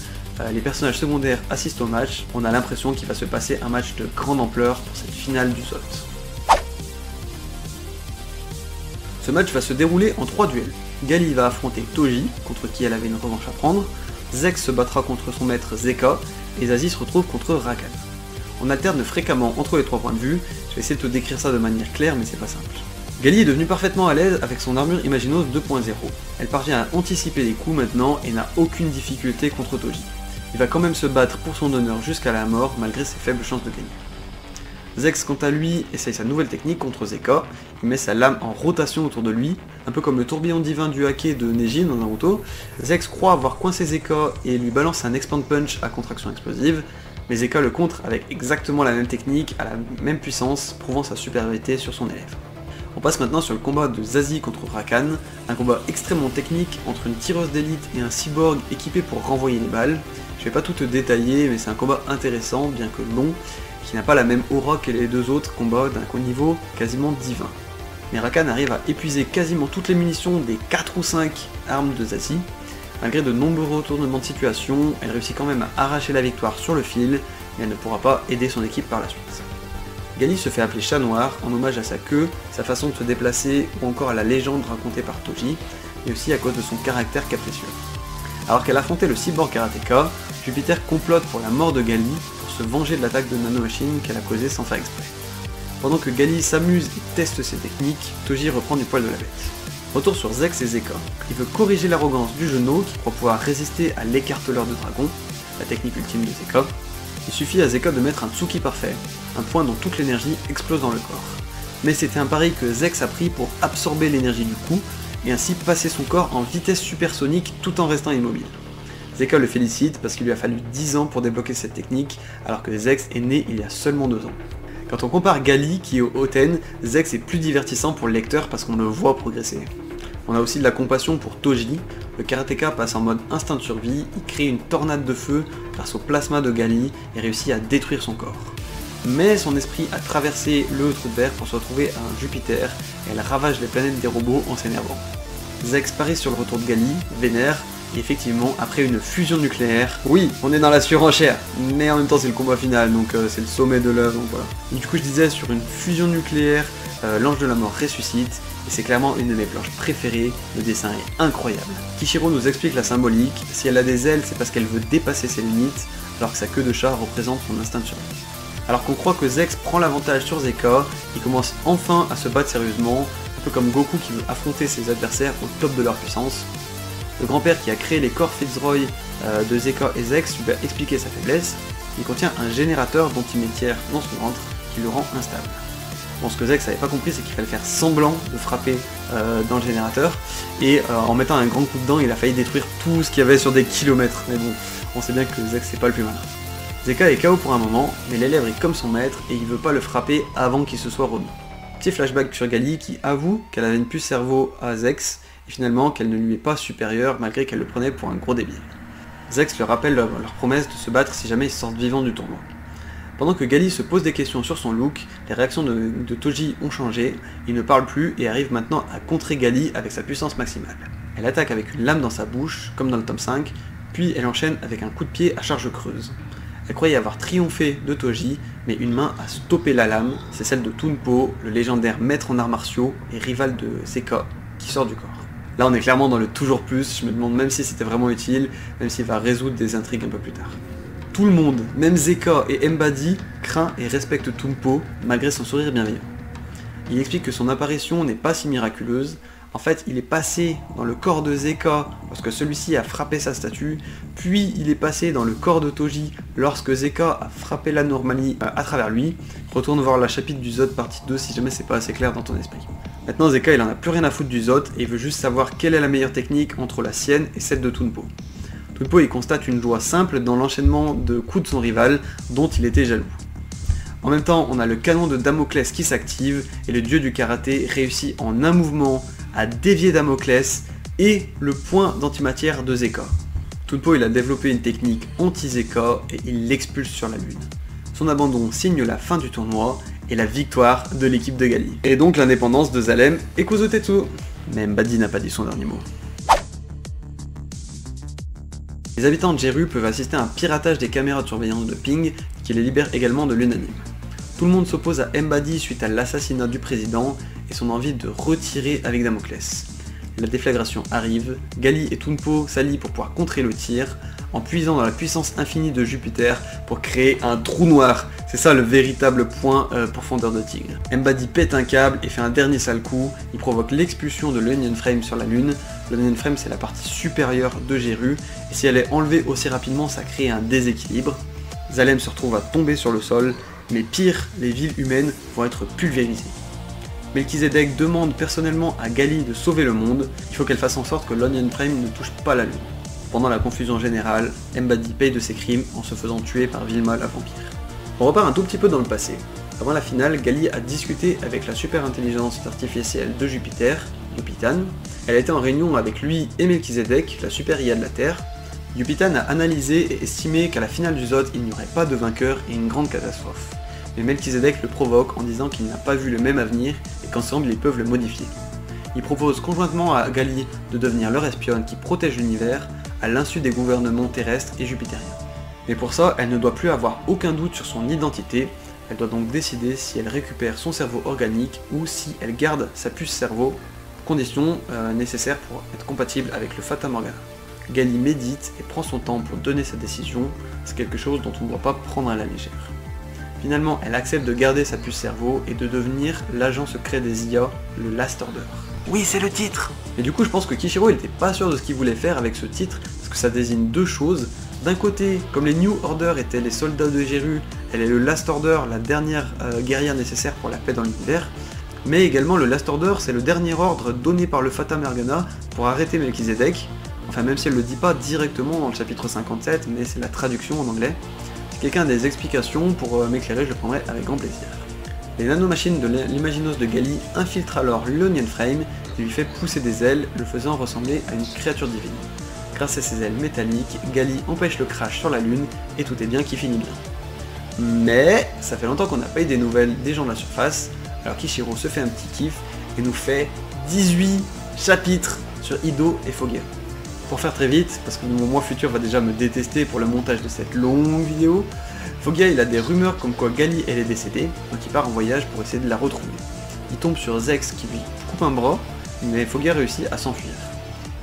les personnages secondaires assistent au match, on a l'impression qu'il va se passer un match de grande ampleur pour cette finale du SOT. Ce match va se dérouler en 3 duels. Gali va affronter Toji, contre qui elle avait une revanche à prendre, Zex se battra contre son maître Zeka, et Zazie se retrouve contre Rakan. On alterne fréquemment entre les 3 points de vue, je vais essayer de te décrire ça de manière claire mais c'est pas simple. Gali est devenue parfaitement à l'aise avec son armure Imaginos 2.0. Elle parvient à anticiper les coups maintenant et n'a aucune difficulté contre Toji. Il va quand même se battre pour son honneur jusqu'à la mort malgré ses faibles chances de gagner. Zex quant à lui essaye sa nouvelle technique contre Zeka, il met sa lame en rotation autour de lui, un peu comme le tourbillon divin du Hake de Neji dans Naruto. Zex croit avoir coincé Zeka et lui balance un expand punch à contraction explosive, mais Zeka le contre avec exactement la même technique, à la même puissance, prouvant sa supériorité sur son élève. On passe maintenant sur le combat de Zazie contre Rakan, un combat extrêmement technique entre une tireuse d'élite et un cyborg équipé pour renvoyer les balles. Je vais pas tout te détailler, mais c'est un combat intéressant, bien que long, qui n'a pas la même aura que les deux autres combats d'un niveau quasiment divin. Mais Rakan arrive à épuiser quasiment toutes les munitions des 4 ou 5 armes de Zazie. Malgré de nombreux retournements de situation, elle réussit quand même à arracher la victoire sur le fil, mais elle ne pourra pas aider son équipe par la suite. Gali se fait appeler Chat Noir en hommage à sa queue, sa façon de se déplacer ou encore à la légende racontée par Toji, et aussi à cause de son caractère capricieux. Alors qu'elle affrontait le cyborg karatéka, Jupiter complote pour la mort de Gali pour se venger de l'attaque de Nanomachine qu'elle a causée sans faire exprès. Pendant que Gali s'amuse et teste ses techniques, Toji reprend du poil de la bête. Retour sur Zex et Zeka. Il veut corriger l'arrogance du genou qui croit pouvoir résister à l'écarteleur de dragon, la technique ultime de Zeka. Il suffit à Zeka de mettre un Tsuki parfait, un point dont toute l'énergie explose dans le corps. Mais c'était un pari que Zex a pris pour absorber l'énergie du coup, et ainsi passer son corps en vitesse supersonique tout en restant immobile. Zeka le félicite parce qu'il lui a fallu 10 ans pour débloquer cette technique, alors que Zex est né il y a seulement 2 ans. Quand on compare Gali qui est au Hoten, Zex est plus divertissant pour le lecteur parce qu'on le voit progresser. On a aussi de la compassion pour Toji, le karatéka passe en mode instinct de survie, il crée une tornade de feu grâce au plasma de Gali et réussit à détruire son corps. Mais son esprit a traversé le trou de verre pour se retrouver à Jupiter et elle ravage les planètes des robots en s'énervant. Zex parie sur le retour de Gali, vénère, et effectivement, après une fusion nucléaire, oui, on est dans la surenchère, mais en même temps c'est le combat final, donc c'est le sommet de l'œuvre, donc voilà. Et du coup je disais, sur une fusion nucléaire, l'ange de la mort ressuscite, et c'est clairement une de mes planches préférées, le dessin est incroyable. Kishiro nous explique la symbolique, si elle a des ailes c'est parce qu'elle veut dépasser ses limites, alors que sa queue de chat représente son instinct de survie. Alors qu'on croit que Zex prend l'avantage sur Zeka, il commence enfin à se battre sérieusement, un peu comme Goku qui veut affronter ses adversaires au top de leur puissance. Le grand-père qui a créé les corps Fitzroy de Zeka et Zex lui a expliqué sa faiblesse. Il contient un générateur d'antimatière dans son ventre qui le rend instable. Bon, ce que Zex n'avait pas compris, c'est qu'il fallait faire semblant de frapper dans le générateur, et en mettant un grand coup dedans, il a failli détruire tout ce qu'il y avait sur des kilomètres. Mais bon, on sait bien que Zex c'est pas le plus malin. Zeka est KO pour un moment, mais l'élève est comme son maître et il veut pas le frapper avant qu'il se soit remis. Petit flashback sur Gali qui avoue qu'elle avait une puce cerveau à Zex, et finalement qu'elle ne lui est pas supérieure malgré qu'elle le prenait pour un gros débile. Zex leur rappelle leur promesse de se battre si jamais ils sortent vivants du tournoi. Pendant que Gali se pose des questions sur son look, les réactions de Toji ont changé, il ne parle plus et arrive maintenant à contrer Gali avec sa puissance maximale. Elle attaque avec une lame dans sa bouche, comme dans le tome 5, puis elle enchaîne avec un coup de pied à charge creuse. Elle croyait avoir triomphé de Toji, mais une main a stoppé la lame, c'est celle de Tunpo, le légendaire maître en arts martiaux et rival de Zeka, qui sort du corps. Là on est clairement dans le toujours plus, je me demande même si c'était vraiment utile, même s'il va résoudre des intrigues un peu plus tard. Tout le monde, même Zeka et Mbadi, craint et respecte Tunpo, malgré son sourire bienveillant. Il explique que son apparition n'est pas si miraculeuse, en fait il est passé dans le corps de Zeka lorsque celui-ci a frappé sa statue, puis il est passé dans le corps de Toji lorsque Zeka a frappé l'Anormalie à travers lui. Retourne voir la chapitre du Zod partie 2 si jamais c'est pas assez clair dans ton esprit. Maintenant Zeka il en a plus rien à foutre du Zod et il veut juste savoir quelle est la meilleure technique entre la sienne et celle de Tunpo. Tunpo il constate une joie simple dans l'enchaînement de coups de son rival dont il était jaloux. En même temps on a le canon de Damoclès qui s'active et le dieu du karaté réussit en un mouvement à dévier Damoclès et le point d'antimatière de Zeka. Tunpo il a développé une technique anti-Zeka et il l'expulse sur la lune. Son abandon signe la fin du tournoi et la victoire de l'équipe de Gali. Et donc l'indépendance de Zalem et Kuzutetsu. Mais Mbadi n'a pas dit son dernier mot. Les habitants de Jeru peuvent assister à un piratage des caméras de surveillance de Ping qui les libère également de l'unanime. Tout le monde s'oppose à Mbadi suite à l'assassinat du président et son envie de retirer avec Damoclès. La déflagration arrive, Gali et Tunpo s'allient pour pouvoir contrer le tir, en puisant dans la puissance infinie de Jupiter pour créer un trou noir. C'est ça le véritable point profondeur de tigre. Mbadi pète un câble et fait un dernier sale coup, il provoque l'expulsion de l'Onion Frame sur la lune. L'Onion Frame c'est la partie supérieure de Jeru, et si elle est enlevée aussi rapidement ça crée un déséquilibre. Zalem se retrouve à tomber sur le sol, mais pire, les villes humaines vont être pulvérisées. Melchizedek demande personnellement à Gali de sauver le monde, il faut qu'elle fasse en sorte que l'Onion Frame ne touche pas la lune. Pendant la confusion générale, Mbadi paye de ses crimes en se faisant tuer par Vilma la vampire. On repart un tout petit peu dans le passé. Avant la finale, Gali a discuté avec la super intelligence artificielle de Jupiter, Yupitan. Elle a été en réunion avec lui et Melchizedek, la super IA de la Terre. Yupitan a analysé et estimé qu'à la finale du Zod, il n'y aurait pas de vainqueur et une grande catastrophe. Mais Melchizedek le provoque en disant qu'il n'a pas vu le même avenir et qu'ensemble ils peuvent le modifier. Il propose conjointement à Gali de devenir leur espionne qui protège l'univers à l'insu des gouvernements terrestres et jupitériens. Mais pour ça, elle ne doit plus avoir aucun doute sur son identité, elle doit donc décider si elle récupère son cerveau organique ou si elle garde sa puce cerveau, condition nécessaire pour être compatible avec le Fata Morgana. Gali médite et prend son temps pour donner sa décision, c'est quelque chose dont on ne doit pas prendre à la légère. Finalement, elle accepte de garder sa puce cerveau et de devenir l'agent secret des IA, le Last Order. Oui, c'est le titre! Et du coup, je pense que Kishiro il était pas sûr de ce qu'il voulait faire avec ce titre, parce que ça désigne deux choses. D'un côté, comme les New Order étaient les soldats de Jeru, elle est le Last Order, la dernière guerrière nécessaire pour la paix dans l'univers, mais également le Last Order, c'est le dernier ordre donné par le Fata Morgana pour arrêter Melchizedek, enfin même si elle le dit pas directement dans le chapitre 57, mais c'est la traduction en anglais. Si quelqu'un a des explications pour m'éclairer, je le prendrai avec grand plaisir. Les nanomachines de l'Imaginos de Gali infiltrent alors l'Onion Frame et lui fait pousser des ailes, le faisant ressembler à une créature divine. Grâce à ses ailes métalliques, Gali empêche le crash sur la lune et tout est bien qui finit bien. Mais ça fait longtemps qu'on n'a pas eu des nouvelles des gens de la surface, alors Kishiro se fait un petit kiff et nous fait 18 chapitres sur Ido et Foggia. Pour faire très vite, parce que mon moi futur va déjà me détester pour le montage de cette longue vidéo, Foggia il a des rumeurs comme quoi Gali elle est décédée, donc il part en voyage pour essayer de la retrouver. Il tombe sur Zex qui lui coupe un bras, mais Foggia réussit à s'enfuir.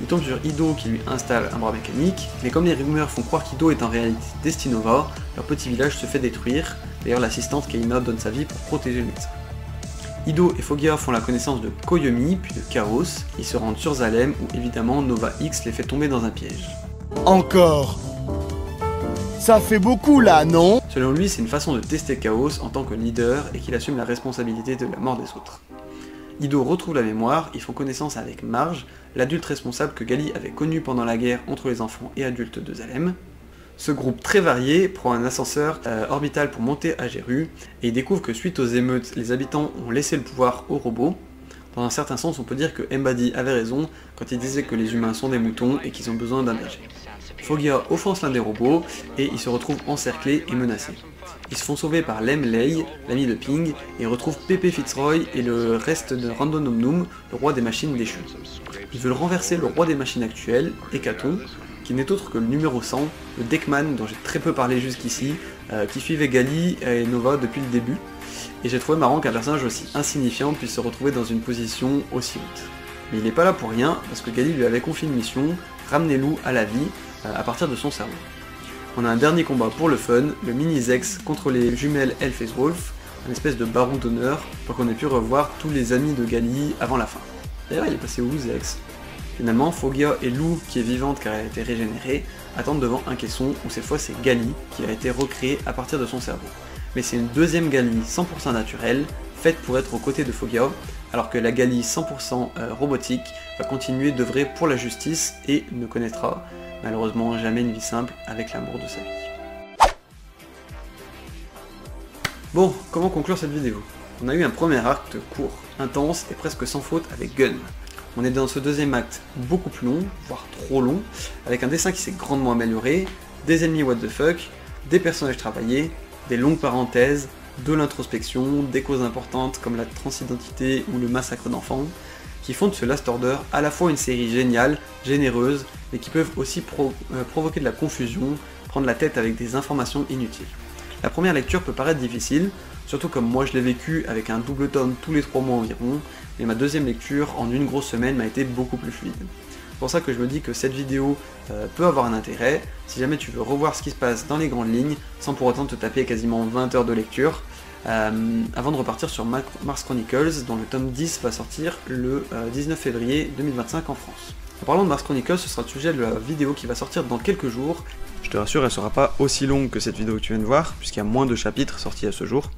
Il tombe sur Ido qui lui installe un bras mécanique, mais comme les rumeurs font croire qu'Ido est en réalité Destinova, leur petit village se fait détruire, d'ailleurs l'assistante Keina donne sa vie pour protéger le médecin. Ido et Foggia font la connaissance de Koyomi, puis de Chaos, ils se rendent sur Zalem où évidemment Nova X les fait tomber dans un piège. Encore. Ça fait beaucoup là, non? Selon lui, c'est une façon de tester Chaos en tant que leader et qu'il assume la responsabilité de la mort des autres. Ido retrouve la mémoire, ils font connaissance avec Marge, l'adulte responsable que Gali avait connu pendant la guerre entre les enfants et adultes de Zalem. Ce groupe très varié prend un ascenseur orbital pour monter à Geru, et il découvre que suite aux émeutes, les habitants ont laissé le pouvoir aux robots. Dans un certain sens, on peut dire que Mbadi avait raison quand il disait que les humains sont des moutons et qu'ils ont besoin d'un berger. Foggia offense l'un des robots, et ils se retrouvent encerclés et menacés. Ils se font sauver par Lem Lei, l'ami de Ping, et retrouvent Pepe Fitzroy et le reste de Random Num, le roi des machines déchu. Ils veulent renverser le roi des machines actuel, Hécaton, qui n'est autre que le numéro 100, le Deckman dont j'ai très peu parlé jusqu'ici, qui suivait Gali et Nova depuis le début, et j'ai trouvé marrant qu'un personnage aussi insignifiant puisse se retrouver dans une position aussi haute. Mais il n'est pas là pour rien, parce que Gali lui avait confié une mission, ramener Lou à la vie, à partir de son cerveau. On a un dernier combat pour le fun, le mini Zex contre les jumelles Elf et Wolf, un espèce de baron d'honneur, pour qu'on ait pu revoir tous les amis de Gali avant la fin. D'ailleurs il est passé où Zex? Finalement, Foggia et Lou, qui est vivante car elle a été régénérée, attendent devant un caisson où cette fois c'est Gali qui a été recréée à partir de son cerveau. Mais c'est une deuxième Gali 100% naturelle, faite pour être aux côtés de Foggia, alors que la Gali 100% robotique va continuer d'œuvrer pour la justice et ne connaîtra malheureusement jamais une vie simple avec l'amour de sa vie. Bon, comment conclure cette vidéo? On a eu un premier acte court, intense et presque sans faute avec Gun. On est dans ce deuxième acte beaucoup plus long, voire trop long, avec un dessin qui s'est grandement amélioré, des ennemis what the fuck, des personnages travaillés, des longues parenthèses, de l'introspection, des causes importantes comme la transidentité ou le massacre d'enfants, qui font de ce Last Order à la fois une série géniale, généreuse, mais qui peuvent aussi provoquer de la confusion, prendre la tête avec des informations inutiles. La première lecture peut paraître difficile, surtout comme moi je l'ai vécu avec un double tome tous les 3 mois environ, mais ma deuxième lecture en une grosse semaine m'a été beaucoup plus fluide. C'est pour ça que je me dis que cette vidéo peut avoir un intérêt, si jamais tu veux revoir ce qui se passe dans les grandes lignes, sans pour autant te taper quasiment 20 heures de lecture, avant de repartir sur Mars Chronicles, dont le tome 10 va sortir le 19 février 2025 en France. En parlant de Mars Chronicles, ce sera le sujet de la vidéo qui va sortir dans quelques jours. Je te rassure, elle sera pas aussi longue que cette vidéo que tu viens de voir, puisqu'il y a moins de chapitres sortis à ce jour.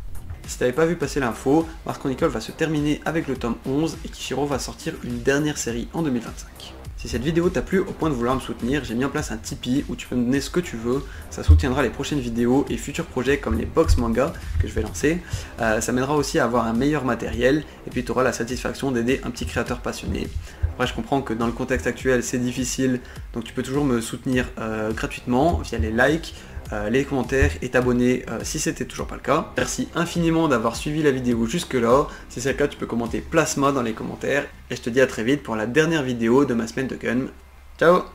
Si t'avais pas vu passer l'info, Mars Chronicles va se terminer avec le tome 11 et Kishiro va sortir une dernière série en 2025. Si cette vidéo t'a plu au point de vouloir me soutenir, j'ai mis en place un Tipeee où tu peux me donner ce que tu veux, ça soutiendra les prochaines vidéos et futurs projets comme les box manga que je vais lancer, ça m'aidera aussi à avoir un meilleur matériel et puis tu auras la satisfaction d'aider un petit créateur passionné. Après je comprends que dans le contexte actuel c'est difficile, donc tu peux toujours me soutenir gratuitement via les likes, les commentaires et t'abonner si c'était toujours pas le cas. Merci infiniment d'avoir suivi la vidéo jusque là, si c'est le cas tu peux commenter Plasma dans les commentaires, et je te dis à très vite pour la dernière vidéo de ma semaine de Gun. Ciao!